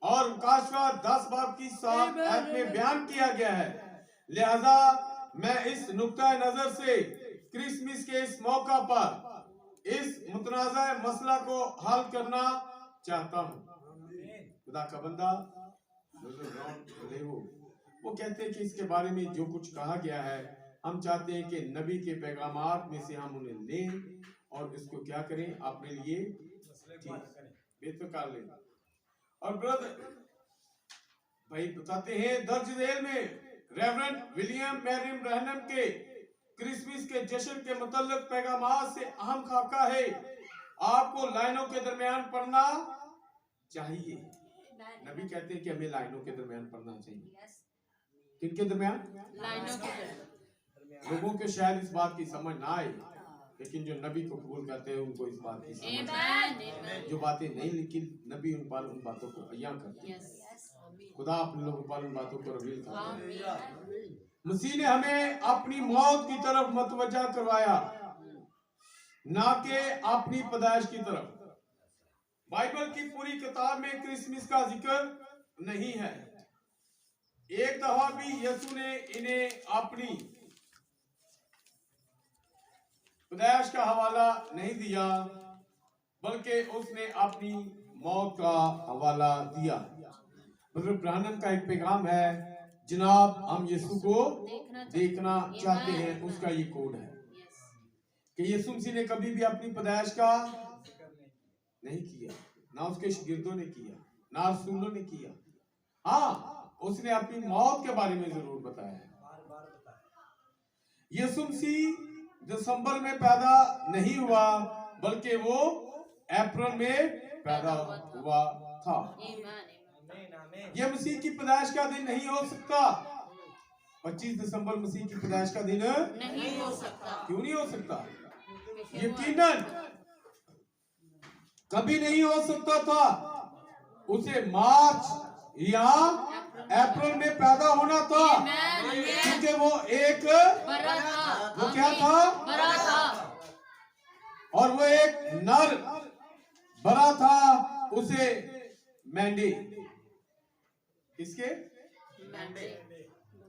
और मुकाशवा 10 बाब की 7 आयत में बयान किया गया है। लिहाजा मैं इस नुक्ता नजर से क्रिसमस के इस मौका पर इस मुतनाज़ा मसला को हल करना चाहता हूँ। खुदा का बंदा वो कहते हैं कि इसके बारे में जो कुछ कहा गया है हम चाहते हैं कि नबी के पैगामात में से हम उन्हें लें और इसको क्या करें, अपने लिए बेहतर कर लें। और ब्रदर भाई बताते हैं दर्ज झेल में रेवरेंड विलियम मैरियम ब्रैनम के क्रिसमस के जश्न के मुतल्लिक पैगामात से अहम खाका है, आपको लाइनों के दरमियान पढ़ना चाहिए। नबी कहते हैं कि हमें लाइनों के दरमियान पढ़ना चाहिए। किनके दरमियान? लाइनों के दरमियान। लोगों के शायद इस बात की समझ ना आए, लेकिन जो नबी को कबूल करते हैं उनको इस बात की समझ, जो बातें नहीं लिखी नबी उन बातों को अय्यां करते हैं। खुदा अपने लोगों पर उन बातों को रिवील करता है। मसीह ने हमें अपनी मौत की तरफ मतवज्जा करवाया, ना कि अपनी पैदाइश की तरफ। बाइबल की पूरी किताब में क्रिसमस का जिक्र नहीं है। एक दफा भी यीशु ने इन्हें अपनी पैदाइश का हवाला नहीं दिया, बल्कि उसने अपनी मौत का हवाला दिया। मतलब ब्राह्मण का एक पैगाम है, जनाब हम यीशु को देखना चाहते हैं, उसका ये कोड है कि यीशु मसीह ने कभी भी अपनी पैदाइश का नहीं किया, ना उसके शागिर्दों ने किया, ना रसूलों ने किया। हाँ, उसने अपनी मौत के बारे में जरूर बताया। यीशु मसीह दिसंबर में पैदा नहीं हुआ, बल्कि वो अप्रैल में पैदा हुआ था। यह मसीह की पैदाइश का दिन नहीं हो सकता। 25 दिसंबर मसीह की पैदाइश का दिन नहीं हो सकता। क्यों नहीं हो सकता? यकीनन कभी नहीं हो सकता था। उसे मार्च या अप्रैल में पैदा होना था, क्योंकि वो एक वो क्या था? और वो एक नर बरा था उसे मैंडे, किसके?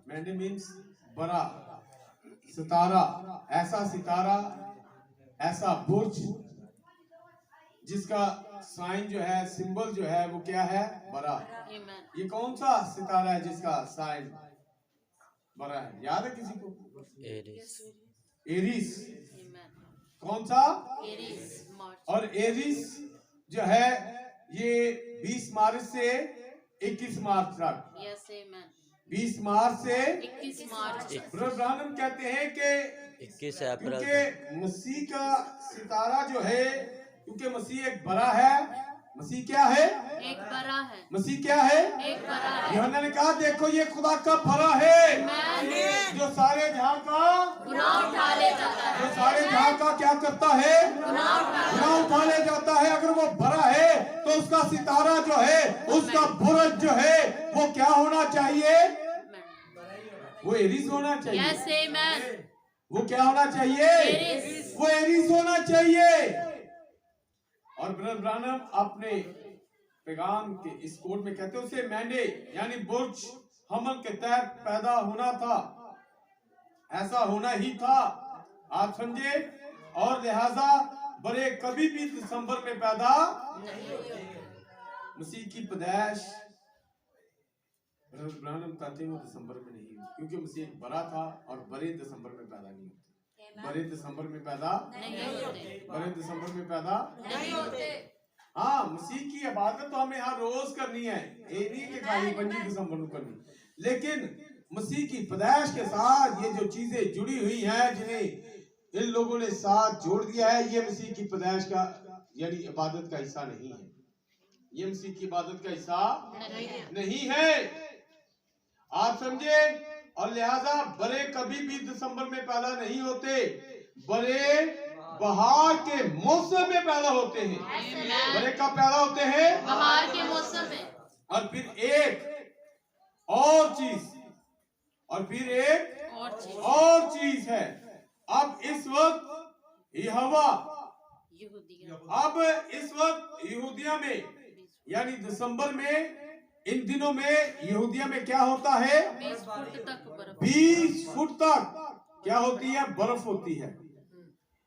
मैंडे मीन्स बड़ा सितारा, ऐसा सितारा, ऐसा बुर्ज जिसका साइन जो है, सिंबल जो है वो क्या है? बड़ा। ये कौन सा सितारा है जिसका साइन बड़ा है? याद है किसी को? एरिस। कौन सा? और एरिस जो है ये 20 मार्च से 21 मार्च तक, 20 मार्च से 21 मार्च ब्रदर ब्रानम कहते हैं कि 21 अप्रैल क्योंकि मसीह का सितारा जो है, क्योंकि मसीह एक बड़ा है। मसीह क्या है? एक बड़ा है। मसीह क्या है? एक बड़ा है। यूहन्ना ने कहा देखो ये खुदा का बड़ा है जो सारे जहां का गुनाह उठा ले जाता है। जो सारे जहां का क्या करता है? गुनाह उठा ले जाता है। अगर वो बड़ा है तो उसका सितारा जो है, उसका बुरज जो है वो क्या होना चाहिए? वो एरिस होना चाहिए। Yes, amen. वो क्या होना चाहिए? एरिस। वो एरिस होना चाहिए। और ब्रदर ब्रानम अपने पैगाम के इस कोड में कहते हैं उसे मैंडे यानी बुर्ज हमल के तहत पैदा होना था, ऐसा होना ही था। आप समझे? और लिहाजा बड़े कभी भी दिसंबर में पैदा मसीह की पैदाइश ब्रदर ब्रानम कहते हैं वो दिसंबर में नहीं हुई, क्योंकि मसीह एक बड़ा था और बड़े दिसंबर में पैदा नहीं होते। बड़े दिसंबर में पैदा नहीं होते। बड़े दिसंबर में पैदा नहीं होते। हाँ, मसीह की इबादत तो हमें हर रोज करनी है, ये नहीं कि खाली 25 दिसंबर को करनी। लेकिन मसीह की पैदाइश के साथ ये जो चीजें जुड़ी हुई हैं, जिन्हें इन लोगों ने साथ जोड़ दिया है, ये मसीह की पैदाइश का यानी इबादत का हिस्सा नहीं है। ये मसीह की इबादत का हिस्सा नहीं है। आप समझे? और लिहाजा बड़े कभी भी दिसंबर में पैदा नहीं होते, बड़े बहार के मौसम में पैदा होते हैं। बड़े कब पैदा होते हैं? बहार के मौसम में। और फिर एक और चीज, और फिर एक और चीज है। अब इस वक्त यहोवा, अब इस वक्त यहूदिया में यानी दिसंबर में, इन दिनों में यहूदिया में क्या होता है? 20 फुट तक बर्फ। 20 फुट तक क्या होती है? बर्फ होती है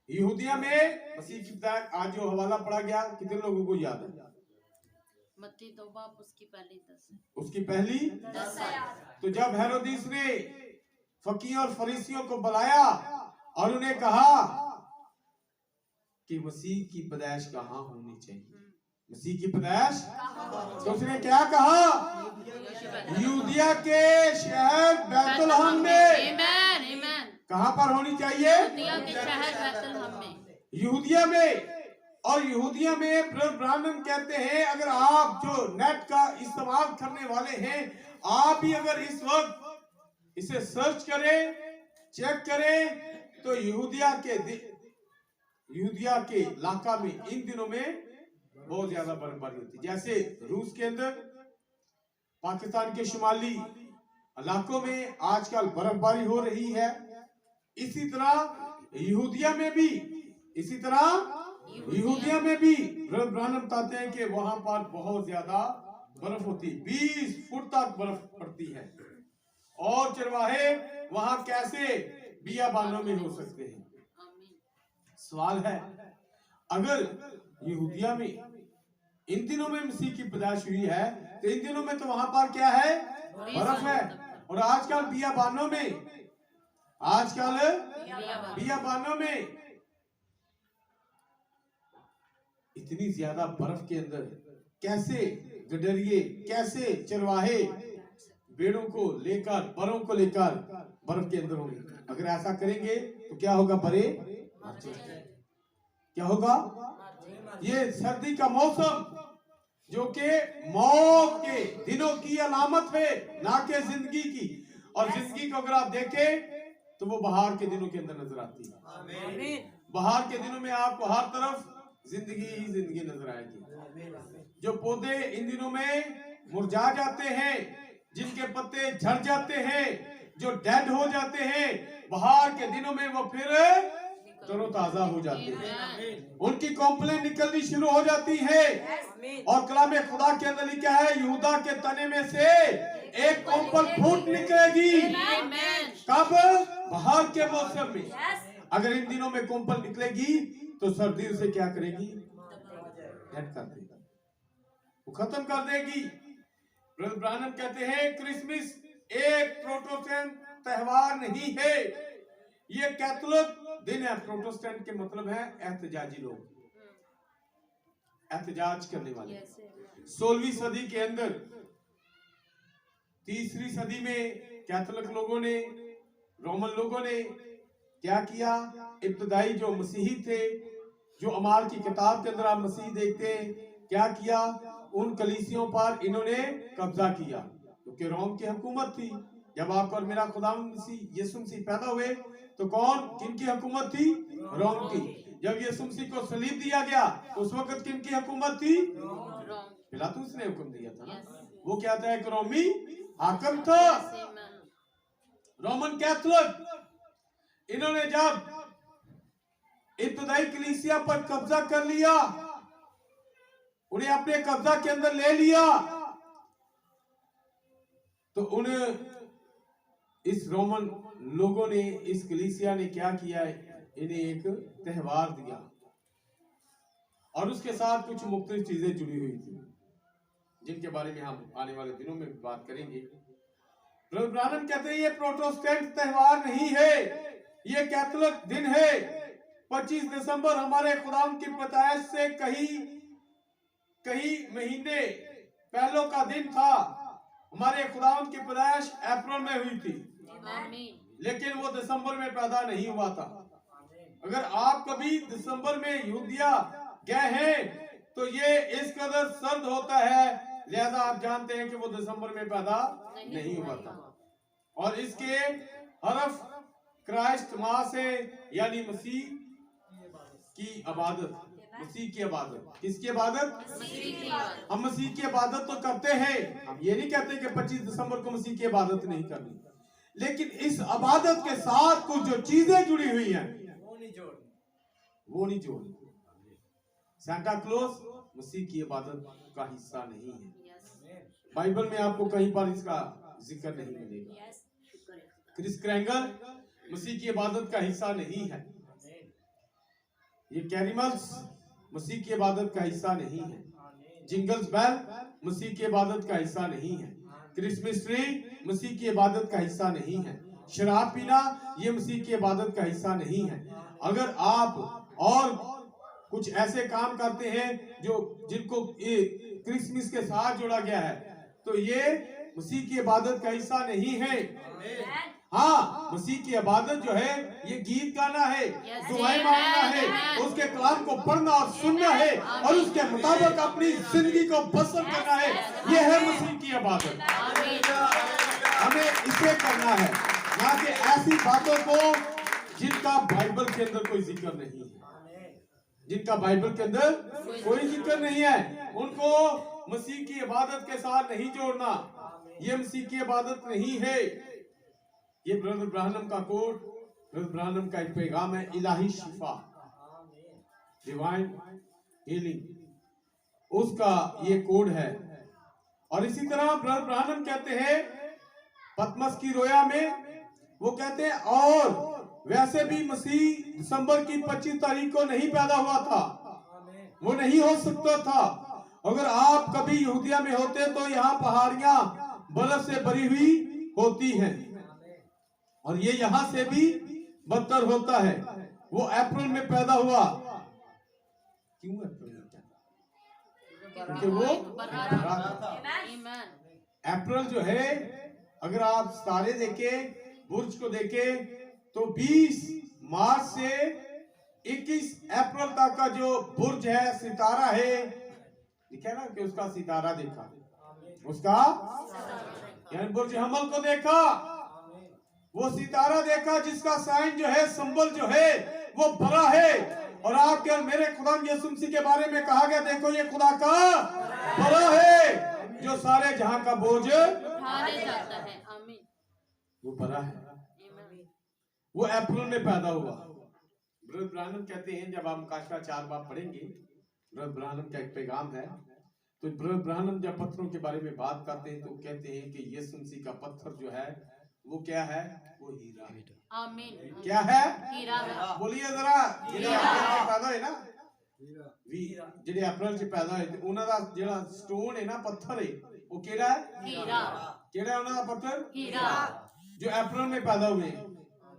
यहूदिया में। मसीह की पैदाइश आज जो हवाला पढ़ा गया, कितने लोगों को याद है? मत्ती तौबा उसकी पहली 10 उसकी पहली 10 आयत। तो जब हेरोदिस ने फकीह और फरीसियों को बुलाया और उन्हें कहा कि मसीह की पैदाइश कहाँ होनी चाहिए, मसीह की पैदाइश, तो उसने क्या कहा? यहूदिया के शहर बैतलहम में। आमेन, आमेन। कहाँ पर होनी चाहिए? यहूदिया के शहर बैतलहम में। यहूदिया में। और यहूदिया में ब्रदर ब्रानम कहते हैं, अगर आप जो नेट का इस्तेमाल करने वाले हैं, आप भी अगर इस वक्त इसे सर्च करें, चेक करें, तो यहूदिया के इलाका में इन दिनों में बहुत ज्यादा बर्फबारी होती है। जैसे रूस के अंदर, पाकिस्तान के शुमाली इलाकों में आजकल बर्फबारी हो रही है, इसी तरह यहूदिया में भी, इसी तरह यहूदिया में भी ब्रदर ब्रानम कहते हैं कि वहां पर बहुत ज्यादा बर्फ होती है, 20 फुट तक बर्फ पड़ती है। और चरवाहे वहां कैसे बियाबानों में हो सकते हैं? सवाल है, अगर यहूदिया में इन दिनों में मसीह की पैदाइश हुई है, तो इन दिनों में तो वहां पर क्या है? बर्फ है। और आजकल बियाबानों में, आजकल बियाबानों में इतनी ज्यादा बर्फ के अंदर कैसे गडरिए, कैसे चरवाहे भेड़ों को लेकर, बरों को लेकर बर्फ के अंदर होंगे? अगर ऐसा करेंगे तो क्या होगा? बड़े क्या होगा? ये सर्दी का मौसम जो कि मौत के दिनों की अलामत है, ना कि जिंदगी की। और जिंदगी को अगर आप देखें तो वो बाहर के दिनों के अंदर नजर आती है। बाहर के दिनों में आपको हर तरफ जिंदगी ही जिंदगी नजर आएगी। जो पौधे इन दिनों में मुरझा जाते हैं, जिनके पत्ते झड़ जाते हैं, जो डेड हो जाते हैं, बाहर के दिनों में वो फिर तरोताजा हो जाते हैं, आमीन। उनकी कॉम्प्लेन निकलनी शुरू हो जाती है। और कलाम खुदा के अंदर लिखा है, यहूदा के तने में से एक कॉम्पल फूट निकलेगी। आमीन। कब? बाहर के मौसम में। अगर इन दिनों में कॉम्पल निकलेगी तो सर्दी उसे क्या करेगी? डेड कर देगी, वो खत्म कर देगी। ब्रदर ब्रानम कहते हैं क्रिसमस एक प्रोटेस्टेंट त्योहार नहीं है, ये कैथोलिक दिन है। प्रोटेस्टेंट के मतलब है एहतजाजी लोग, एहतजाज करने वाले। 16वीं सदी के अंदर, 3री सदी में कैथोलिक लोगों ने, रोमन लोगों ने क्या किया? इब्तदाई जो मसीही थे, जो अमाल की किताब के अंदर आप मसीह देखते हैं, क्या किया? उन कलीसियों पर इन्होंने कब्जा किया, क्योंकि रोम की हुकूमत थी। जब आप और मेरा खुदा मसीह यीशु मसीह पैदा हुए तो कौन, किनकी हुकूमत थी? रोम की। जब यीशु मसीह को सलीब दिया गया उस वक्त किनकी हुकूमत थी? पिलातुस ने हुक्म दिया था ना, वो क्या था? एक रोमी हाकिम था, रोमन कैथोलिक। इन्होंने जब इब्तदाई कलीसिया पर कब्जा कर लिया, उन्हें अपने कब्जा के अंदर ले लिया, तो उन्हें इस रोमन लोगों ने, इस कलीसिया ने क्या किया? इन्हें एक त्योहार दिया और उसके साथ कुछ मुख्तलिफ चीजें जुड़ी हुई थी, जिनके बारे में हम आने वाले दिनों में बात करेंगे। ब्रदर ब्रानम कहते हैं ये प्रोटेस्टेंट त्योहार नहीं है, ये कैथोलिक दिन है। 25 दिसंबर हमारे खुदा की पैदाइश से कई महीने पहले का दिन था। हमारे खुदा की पैदाइश अप्रैल में हुई थी, लेकिन वो दिसंबर में पैदा नहीं हुआ था। अगर आप कभी दिसंबर में यहूदिया गए हैं तो ये इस कदर सर्द होता है, लिहाजा आप जानते हैं कि वो दिसंबर में पैदा नहीं हुआ था। और इसके हरफ क्राइस्ट मास है, यानी मसीह की इबादत। मसीह की इबादत, किसकी इबादत? हम मसीह की इबादत तो करते हैं, हम ये नहीं कहते कि 25 दिसंबर को मसीह की इबादत नहीं करनी, लेकिन इस इबादत के साथ कुछ जो चीजें जुड़ी हुई हैं वो नहीं जोड़नी। सांता क्लॉज मसीह की इबादत का हिस्सा नहीं है, बाइबल में आपको कहीं पर इसका जिक्र नहीं मिलेगा। क्रिस क्रैंगल मसीह की इबादत का हिस्सा नहीं है, ये कैनिमल्स मसीह की इबादत का हिस्सा नहीं है, जिंगल्स बेल मसीह की इबादत का हिस्सा नहीं है, क्रिसमस ट्री मसीह की इबादत का हिस्सा नहीं है, शराब पीना ये मसीह की इबादत का हिस्सा नहीं है। अगर आप और कुछ ऐसे काम करते हैं जिनको क्रिसमस के साथ जोड़ा गया है, तो ये मसीह की इबादत का हिस्सा नहीं है। हाँ, मसीह की इबादत जो है ये गीत गाना है, दुआएं मांगना है, उसके कलाम को पढ़ना और सुनना है और उसके मुताबिक अपनी जिंदगी को बसर करना है। ये है मसीह की इबादत। हमें इसे करना है, ना कि ऐसी बातों को जिनका बाइबल के अंदर कोई जिक्र नहीं है, जिनका बाइबल के अंदर कोई जिक्र नहीं है, उनको मसीह की इबादत के साथ नहीं जोड़ना। ये मसीह की इबादत नहीं है। ये ब्रदर ब्रानम का कोड, ब्रदर ब्रानम का एक पैगाम है, इलाही शिफा, डिवाइन हीलिंग, उसका ये कोड है। और इसी तरह ब्रदर ब्रानम कहते हैं पतमस की रोया में, वो कहते हैं और वैसे भी मसीह दिसंबर की 25 तारीख को नहीं पैदा हुआ था, वो नहीं हो सकता था। अगर आप कभी यहूदिया में होते तो यहाँ पहाड़ियां बर्फ से भरी हुई होती हैं और ये यहाँ से भी बदतर होता है। वो अप्रैल में पैदा हुआ, क्यों अप्रैल में? क्योंकि वो अप्रैल जो है, अगर आप तारे देखे, बुर्ज को देखे, तो 20 मार्च से 21 अप्रैल तक का जो बुर्ज है, सितारा है, दिखा ना कि उसका सितारा देखा, उसका यानी बुर्ज हमल को देखा, वो सितारा देखा जिसका साइन जो है, संबल जो है वो भरा है। और आपके और मेरे खुदा यीशु मसीह के बारे में कहा गया, देखो ये खुदा का भरा है जो सारे जहां का बोझ उठाने जाता है। आमीन। वो भरा है। वो अप्रैल में पैदा हुआ। ब्रदर ब्रानम कहते हैं, जब हम काशा 4 बाब पढ़ेंगे, ब्रदर ब्रानम का एक पैगाम है, तो ब्रदर ब्रानम जब पत्थरों के बारे में बात करते हैं तो कहते हैं कि यीशु मसीह का पत्थर जो है वो क्या है, वो हीरा है। आमीन। क्या है? हीरा है। बोलिए जरा। ਜਿਹੜੇ ਅਪ੍ਰੈਲ ਚ ਪੈਦਾ ਹੋਏ ਨਾ, ਵੀ ਜਿਹੜੇ ਅਪ੍ਰੈਲ ਚ ਪੈਦਾ ਹੋਏ ਤੇ ਉਹਨਾਂ ਦਾ ਜਿਹੜਾ ਸਟੋਨ ਹੈ ਨਾ, ਪੱਥਰ ਹੈ, ਉਹ ਕਿਹੜਾ ਹੈ? हीरा। ਕਿਹੜਾ ਉਹਨਾਂ ਦਾ ਪੱਥਰ? हीरा। जो अप्रैल में पैदा हुए हैं।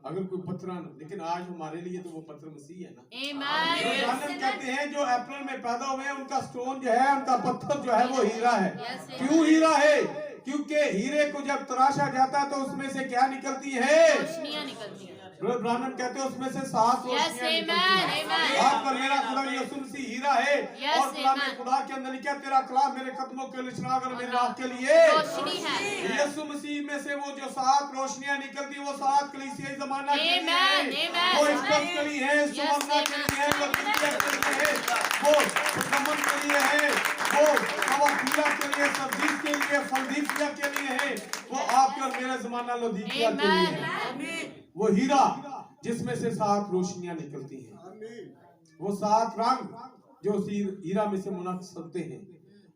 अगर कोई पत्थर, लेकिन आज हमारे लिए तो वो पत्थर मसीह है ना। आमीन। ब्रानम कहते हैं जो अप्रैल में पैदा हुए हैं उनका स्टोन जो है, उनका पत्थर जो है वो हीरा है। क्यों हीरा है? क्योंकि हीरे को जब तराशा जाता है तो उसमें से क्या निकलती है? रोशनियां निकलती हैं। ब्रदर ब्रानम कहते हैं उसमें से 7 रोशनियां निकलती हैं। आपका मेरा खुदा यीशु मसीह हीरा है, और कलाम खुदा के अंदर लिखा, तेरा कलाम मेरे कदमों के लिशनागर, मेरे राह के लिए रोशनी है। यीशु मसीह में से वो जो 7 रोशनियां निकलती, वो 7 कलीसियाई जमाना के लिए है, वो इज्जत के लिए है, सुमन्ना के लिए है, वो दुनिया के लिए है, वो मुकम्मल के लिए है, वो कवाफिला के लिए, सब्जीज के लिए, फलदीफिया के लिए है, वो आपके और मेरे जमाना लोदीकिया के लिए है। वो हीरा जिसमें से 7 रोशनियां निकलती हैं, वो 7 रंग जो हीरा में से मुनक्कस होते हैं,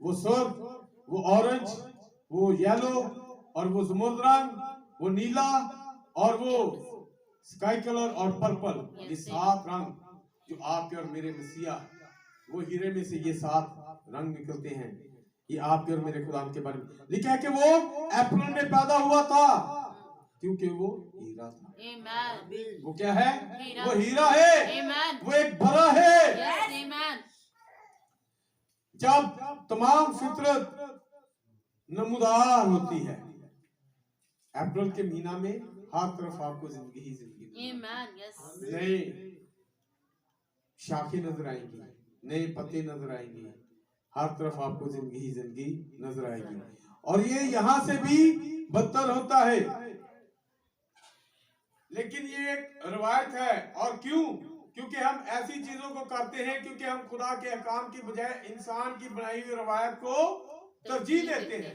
वो सुर्ख, वो ऑरेंज, वो येलो, और वो ज़मुर्द रंग, वो नीला, और वो स्काई कलर और पर्पल। ये 7 रंग जो आपके और मेरे मसीहा, वो हीरे में से ये 7 रंग निकलते हैं। ये आपके और मेरे खुदा के बारे में लिखा है कि वो अप्रैल में पैदा हुआ था क्योंकि वो हीरा था। आमीन। वो क्या है? हीरा। वो हीरा है। आमीन। वो एक भरा है। आमीन। जब तमाम फितरत नमूदार होती है, अप्रैल के महीना में हर तरफ आपको जिंदगी ही जिंदगी, आमीन। यस। नए शाखें नजर आएंगी, नए पत्ते नजर आएंगे, हर तरफ आपको जिंदगी ही जिंदगी नजर आएगी। और ये यहाँ से भी बदतर होता है, लेकिन ये एक रवायत है। और क्यों? क्योंकि हम ऐसी चीजों को करते हैं क्योंकि हम खुदा के अहकाम की बजाय इंसान की बनाई हुई रवायत को तरजीह देते हैं।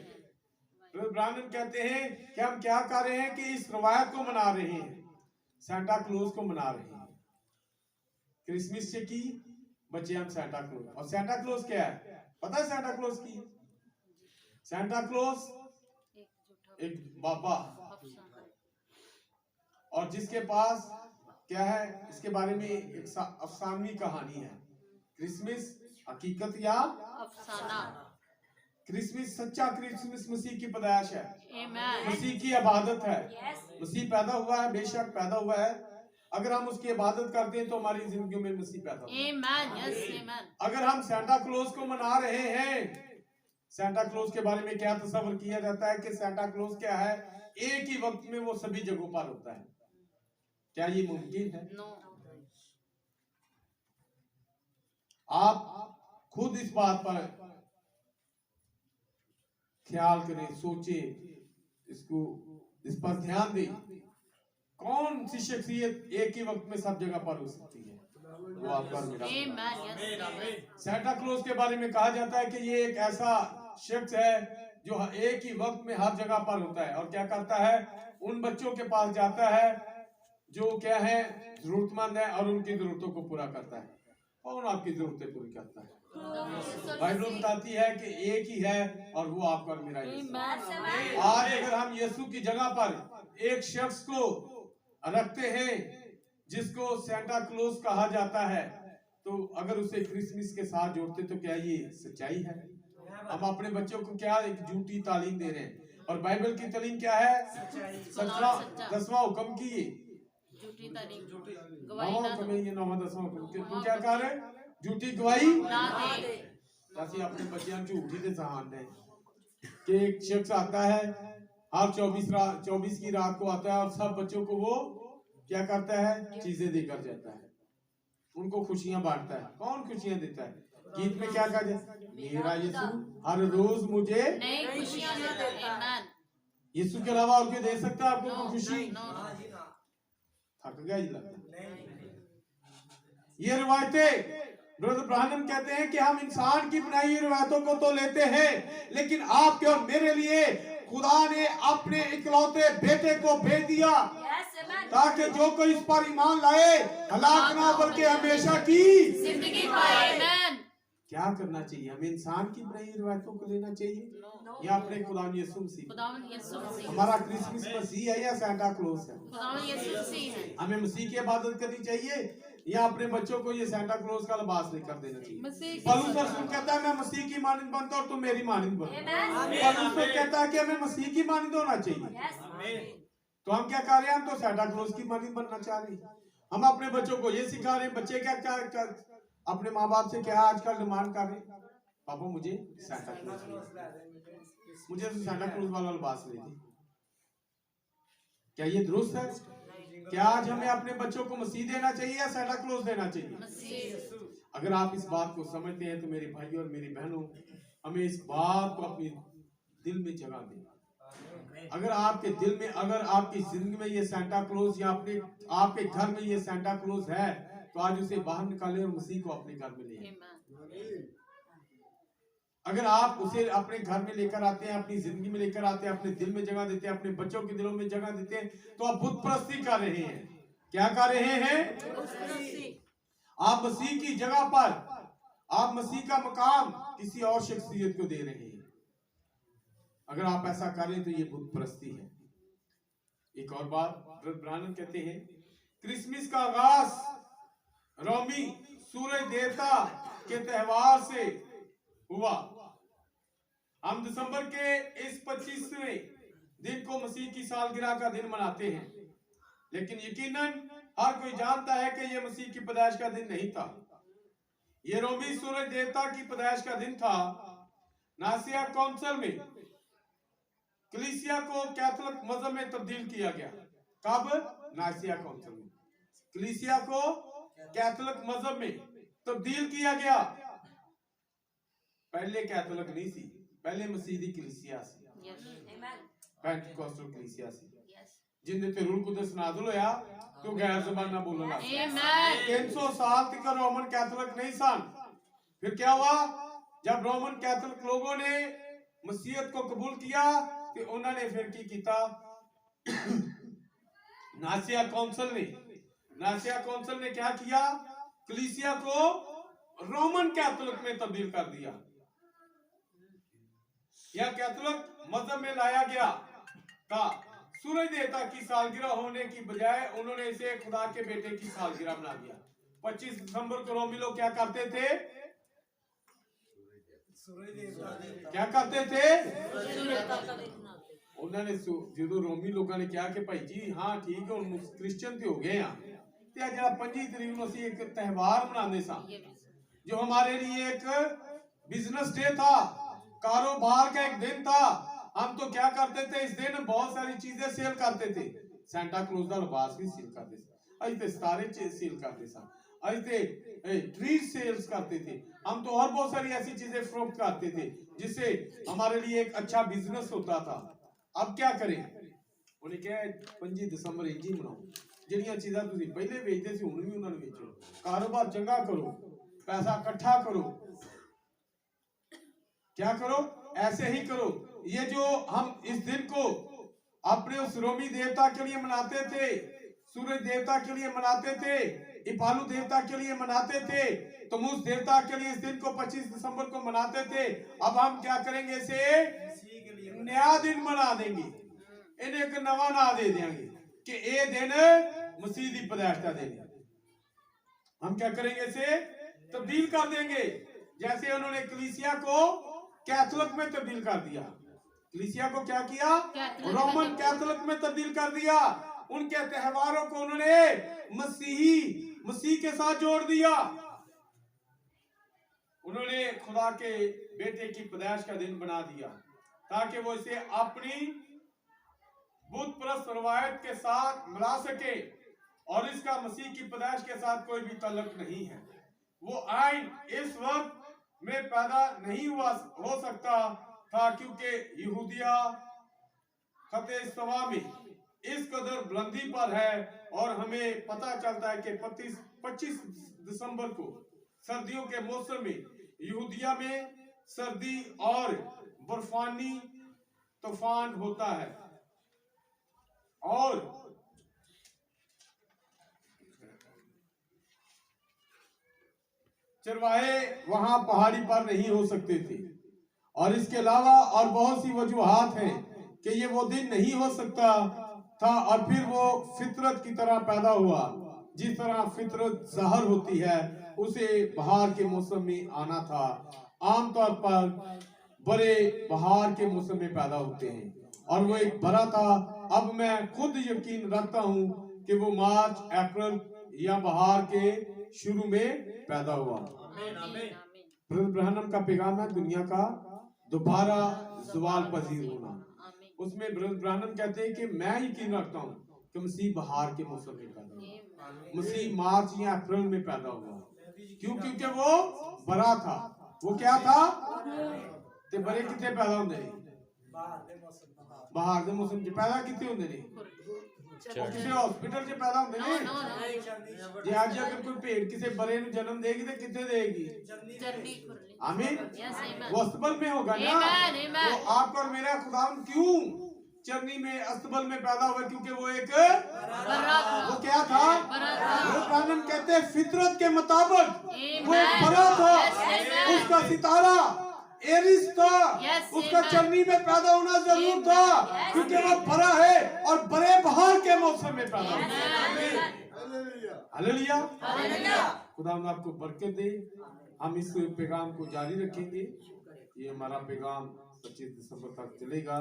ब्रदर ब्रानम कहते हैं कि हम क्या कर रहे हैं कि इस रवायत को मना रहे हैं, सेंटा क्लॉज को मना रहे हैं। क्रिसमस से की बच्चे हम सेंटा क्लॉज, और सेंटा क्लॉज क्या है? पता है सेंटा क्लॉज की? सेंटा क्लॉज एक बाबा, और जिसके पास क्या है, इसके बारे में एक अफसानवी कहानी है। क्रिसमस हकीकत या अफसाना? क्रिसमस सच्चा क्रिसमस मसीह की पैदाइश है, आमीन। मसीह की इबादत है। मसीह पैदा हुआ है, बेशक पैदा हुआ है। अगर हम उसकी इबादत करते हैं तो हमारी जिंदगी में मसीह पैदा हुआ है। आमीन। यस। आमीन। अगर हम सेंटा क्लॉज को मना रहे हैं, सेंटा क्लॉज के बारे में क्या तस्वर किया जाता है कि सेंटा क्लॉज क्या है? एक ही वक्त में वो सभी जगहों पर होता है। क्या ये मुमकिन है? नो। आप खुद इस बात पर ख्याल करें, सोचे, इसको इस पर ध्यान दें। कौन सी शख्सियत एक ही वक्त में सब जगह पर हो सकती है? वो आपका और मेरा। आमीन। यस। सेंटा क्लॉज के बारे में कहा जाता है कि ये एक ऐसा शख्स है जो एक ही वक्त में हर जगह पर होता है, और क्या करता है? उन बच्चों के पास जाता है जो क्या है, जरूरतमंद है, और उनकी जरूरतों को पूरा करता है। कौन आपकी जरूरतें पूरी करता है? बाइबल बताती है कि एक ही है, और वो आपका और मेरा यीशु। आज अगर हम यीशु की जगह पर एक शख्स को रखते हैं जिसको सेंटा क्लॉज कहा जाता है, तो अगर उसे क्रिसमस के साथ जोड़ते तो क्या ये सच्चाई है? हम अपने बच्चों को क्या एक झूठी तालीम दे रहे हैं, और बाइबल की तालीम क्या है? सच्चा 10वां हुक्म की झूठी तारीफ, नवा हुक्म है, ये 9वां 10वां हुक्म। तू क्या कर रहे? झूठी गवाही ना दे। ਅਸੀਂ अपने बच्चों को झूठी दे सहान है कि एक शख्स आता है हर 24 की रात को आता है, और सब बच्चों को वो क्या करता है? चीजें देकर जाता है, उनको खुशियां बांटता है। कौन खुशियां देता है? गीत में क्या कहा जाए? मेरा यीशु हर रोज मुझे नई खुशियां देता है। आमीन। यीशु के अलावा और कोई दे सकता है आपको कोई खुशी? नो। थक गया ही लगता। ये रिवायतें ब्रदर ब्रानम कहते हैं कि हम इंसान की बनाई हुई रिवायतों को तो लेते हैं, लेकिन आपके और मेरे लिए खुदा ने अपने इकलौते बेटे को भेज दिया। ताकि जो कोई इस पर ईमान लाए हलाक ना बल्कि हमेशा की जिंदगी पाए। Amen. क्या करना चाहिए? हमें इंसान की बनाई रिवायतों को लेना चाहिए या अपने खुदा यीशु मसीह? खुदावंद यीशु मसीह। हमारा क्रिसमस मसीह है या सैंटा क्लॉज है? खुदावंद यीशु मसीह है। हमें मसीह की इबादत करनी चाहिए या अपने बच्चों को ये सैंटा क्लॉज का लिबास नहीं कर देना चाहिए? मसीह की पौलुस रसूल कहता है मैं मसीह की मानंद बनता और तुम मेरी मानंद बनो। पौलुस तो कहता है कि हमें मसीह की मानंद होना चाहिए। तो हम क्या कर रहे हैं? हम तो सैंटा क्लॉज की मानंद बनना चाह रहे हैं। हम अपने बच्चों को ये सिखा रहे हैं। बच्चे क्या क्या अपने माँ बाप से क्या आजकल डिमांड कर रहे हैं? पापा मुझे सैंटा क्लॉज मुझे तो सैंटा क्लॉज वाला लिबास ले दे। क्या ये दुरुस्त है? क्या आज हमें अपने बच्चों को मसीह देना चाहिए या सैंटा क्लॉज देना चाहिए? मसीह। अगर आप इस बात को समझते हैं तो मेरे भाई और मेरी बहनों, हमें इस बात को अपने दिल में जगह दें। अगर आपके दिल में, अगर आपकी जिंदगी में ये सैंटा क्लॉज या अपने आपके घर में ये सैंटा क्लॉज है तो आज उसे बाहर निकालें और मसीह को अपने घर में ले आएं। Amen. अगर आप उसे अपने घर में लेकर आते हैं, अपनी जिंदगी में लेकर आते हैं, अपने दिल में जगह देते हैं, अपने बच्चों के दिलों में जगह देते हैं, तो आप बुत परस्ती कर रहे हैं। क्या कर रहे हैं? आप मसीह की जगह पर, आप मसीह का मकाम किसी और शख्सियत को दे रहे हैं। अगर आप ऐसा करें तो ये बुत परस्ती है। एक और बात ब्रदर ब्रानन कहते हैं, क्रिसमस का आगाज रोमी सूरज देवता के त्यौहार से हुआ। हम दिसंबर के इस 25वें दिन को मसीह की सालगिरह का दिन मनाते हैं, लेकिन यकीनन हर कोई जानता है कि यह मसीह की पैदाइश का दिन नहीं था। यह रोमी सूरज देवता की पैदाइश का दिन था। नासिया काउंसिल में कलीसिया को कैथोलिक मजहब में तब्दील किया गया। कब? नासिया काउंसिल में कलीसिया को कैथोलिक मजहब में तब्दील किया गया। पहले कैथोलिक नहीं थी, पहले मसीही कलीसिया सी, पेंटिकोस्टल कलीसिया सी, जिंदे ते रूह कुदस नाज़िल होया तो गैर ज़बाना बोलने लगे। 300 साल तक रोमन कैथोलिक नहीं सन। फिर क्या हुआ? जब रोमन कैथोलिक लोगों ने मसीहत को कबूल किया तो उन्होंने फिर की किया, नासिया काउंसिल ने क्या किया? कलीसिया को रोमन कैथोलिक में तब्दील कर दिया। यह कैथोलिक मजहब में लाया गया था। सूरज देवता की सालगिरह होने की बजाय उन्होंने इसे खुदा के बेटे की सालगिरह बना दिया। 25 दिसंबर को रोमी लोग क्या करते थे? क्या करते थे? उन्होंने जो रोमी लोगों ने क्या कि भाई जी हाँ ठीक है हम क्रिश्चियन तो हो गए हैं ते जरा 25 तरीक को एक त्यौहार मनाते सा जो हमारे लिए एक बिजनेस डे था, कारोबार का एक दिन था। हम तो क्या करते थे? इस दिन बहुत सारी चीजें सेल करते थे। सैंटा क्लॉज का लिबास भी सेल करते थे, अज ते सितारे सेल करते सा, अज ते ट्री सेल्स करते थे। हम तो और बहुत सारी ऐसी चीजें फरोख्त करते थे जिससे हमारे लिए एक अच्छा बिजनेस होता था। अब क्या करें? उन्हें क्या 25 दिसंबर इंजी मनाओ, ਜਿਹੜੀਆਂ ਚੀਜ਼ਾਂ ਤੁਸੀਂ ਪਹਿਲੇ ਵੇਚਦੇ ਸੀ ਹੁਣ ਵੀ ਉਹਨਾਂ ਨੂੰ ਵੇਚੋ, कारोबार चंगा करो, पैसा इकट्ठा करो। क्या करो? ऐसे ही करो। ये जो हम इस दिन को अपने उस रोमी देवता के लिए मनाते थे, सूरज देवता के लिए मनाते थे, इपालू देवता के लिए मनाते थे, तमूस देवता के लिए इस दिन को 25 दिसंबर को मनाते थे। अब हम क्या करेंगे? इसे नया दिन मना देंगे, इन्हें एक नवा ना दे देंगे कि ये दिन मसीह की पैदाइश का दिन है। हम क्या करेंगे? इसे तब्दील कर देंगे, जैसे उन्होंने कलीसिया को कैथोलिक में तब्दील कर दिया। कलीसिया को क्या किया? रोमन कैथोलिक में तब्दील कर दिया। उनके त्योहारों को उन्होंने मसीह के साथ जोड़ दिया। उन्होंने खुदा के बेटे की पैदाइश का दिन बना दिया ताकि वो इसे अपनी बुत परस्त रवायत के साथ मिला सके, और इसका मसीह की पैदाइश के साथ कोई भी ताल्लुक नहीं है। वो आइन इस वक्त में पैदा नहीं हो सकता था क्योंकि यहूदिया खते इस्तवा में इस कदर बुलंदी पर है। और हमें पता चलता है कि 25 दिसंबर को सर्दियों के मौसम में यहूदिया में सर्दी और बर्फानी तूफान होता है, और चरवाहे वहां पहाड़ी पर नहीं हो सकते थे, और इसके अलावा और बहुत सी वजूहात हैं कि ये वो दिन नहीं हो सकता था। और फिर वो फितरत की तरह पैदा हुआ, जिस तरह फितरत ज़हर होती है, उसे बहार के मौसम में आना था। आमतौर पर बड़े बहार के मौसम में पैदा होते हैं, और वो एक बड़ा था। अब मैं खुद यकीन रखता हूँ कि वो मार्च अप्रैल या बहार के शुरू में पैदा हुआ। ब्रदर ब्रहनम का पैगाम है दुनिया का दोबारा ज़वाल पजीर होना। उसमें ब्रदर ब्रहनम कहते हैं कि मैं यकीन रखता हूँ कि मसीह बहार के मौसम में पैदा हुआ, मसीह मार्च या अप्रैल में पैदा हुआ। क्यों? क्योंकि वो बड़ा था। वो क्या था? ते बड़े कितने पैदा होंगे नहीं, बाहर के मौसम च पैदा कितने होंगे नहीं, किसी हॉस्पिटल च पैदा होंगे नहीं। जे आज अगर कोई भेड़ किसी बड़े नु जन्म देगी तो कितने देगी? आमीन। वो अस्तबल में होगा ना। तो आपका और मेरा खुदावंद क्यों चरनी में अस्तबल में पैदा हुआ? क्योंकि वो एक वो क्या था? कुरान कहते हैं फितरत के मुताबिक वो एक बड़ा था। उसका सितारा एरिस था, उसका चरनी में पैदा होना जरूर था, क्योंकि वो बड़ा है और बड़े बहार के मौसम में पैदा हुआ। हालेलुया। खुदावंद आपको बरकत दे। हम इस पैगाम को जारी रखेंगे। ये हमारा पैगाम 25 दिसंबर तक चलेगा,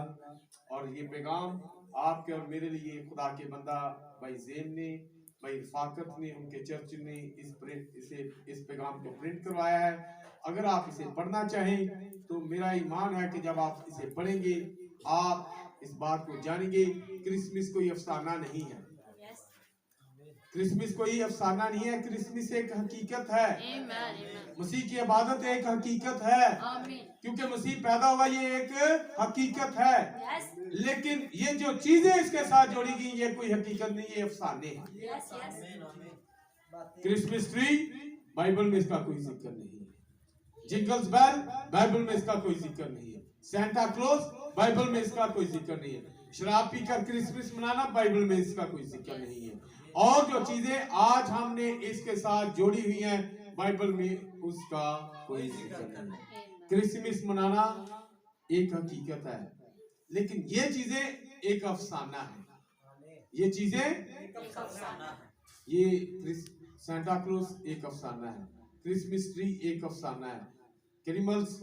और ये पैगाम आपके और मेरे लिए खुदा के बंदा भाई ज़ेन ने, भाई रफाकत ने, उनके चर्च ने इस पैगाम को प्रिंट करवाया है। अगर आप इसे पढ़ना चाहें तो मेरा ईमान है कि जब आप इसे पढ़ेंगे आप इस बात को जानेंगे। क्रिसमस कोई अफसाना नहीं है, क्रिसमस कोई अफसाना नहीं है। क्रिसमस एक हकीकत है। मसीह की इबादत एक हकीकत है, क्योंकि मसीह पैदा हुआ ये एक हकीकत है। लेकिन ये जो चीजें इसके साथ जोड़ी गई ये कोई हकीकत नहीं, ये अफसाने हैं। क्रिसमस ट्री बाइबल में इसका कोई जिक्र नहीं है। जिंगल्स बेल बाइबल में इसका कोई जिक्र नहीं है। सेंटा क्लॉज बाइबल में इसका कोई जिक्र नहीं है। शराब पीकर क्रिसमस मनाना बाइबल में इसका कोई जिक्र नहीं है। और जो चीजें आज हमने इसके साथ जोड़ी हुई हैं बाइबल में उसका कोई जिक्र नहीं है। क्रिसमस मनाना एक हकीकत है, लेकिन ये चीजें एक अफसाना है। ये चीजें ये सेंटा क्लॉज एक अफसाना है, क्रिसमस ट्री एक अफसाना है, क्रिसमस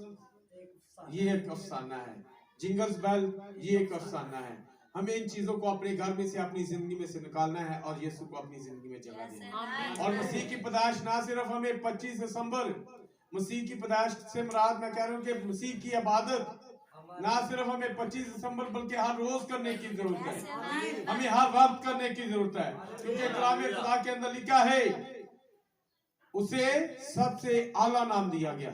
ये एक अफसाना है, जिंगल्स बेल ये एक अफसाना है। हमें इन चीजों को अपने घर में से अपनी जिंदगी में से निकालना है और यीशु को अपनी जिंदगी में जगह देना है। और मसीह की पैदाइश ना सिर्फ हमें 25 दिसंबर मसीह की पैदाइश से मुराद मैं कह रहा हूँ कि मसीह की इबादत ना सिर्फ हमें 25 दिसंबर बल्कि हर रोज करने की जरूरत है। हमें हर वक्त करने की जरूरत है, क्योंकि कलाम खुदा के अंदर लिखा है उसे सबसे आला नाम दिया गया,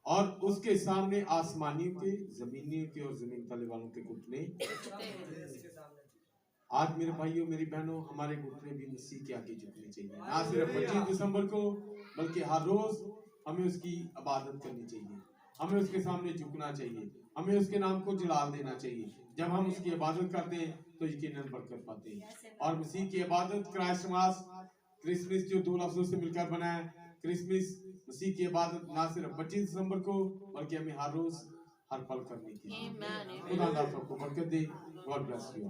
और उसके सामने आसमानियों के, जमीनियों के और जमीन तले वालों के घुटने। आज मेरे भाइयों मेरी बहनों, हमारे घुटने भी मसीह के आगे झुकने चाहिए। ना सिर्फ 25 दिसंबर को बल्कि हर रोज हमें उसकी इबादत करनी चाहिए, हमें उसके सामने झुकना चाहिए, हमें उसके नाम को जलाल देना चाहिए। जब हम उसकी इबादत करते हैं तो यकीनन बरकत पाते हैं। और मसीह की इबादत क्राइस्टमास क्रिसमस जो दो लफ्जों से मिलकर बना है, क्रिसमस मसीह की इबादत ना सिर्फ 25 दिसंबर को बल्कि हमें हर रोज हर पल करने की। खुदा आपको बरकत दे। God bless you.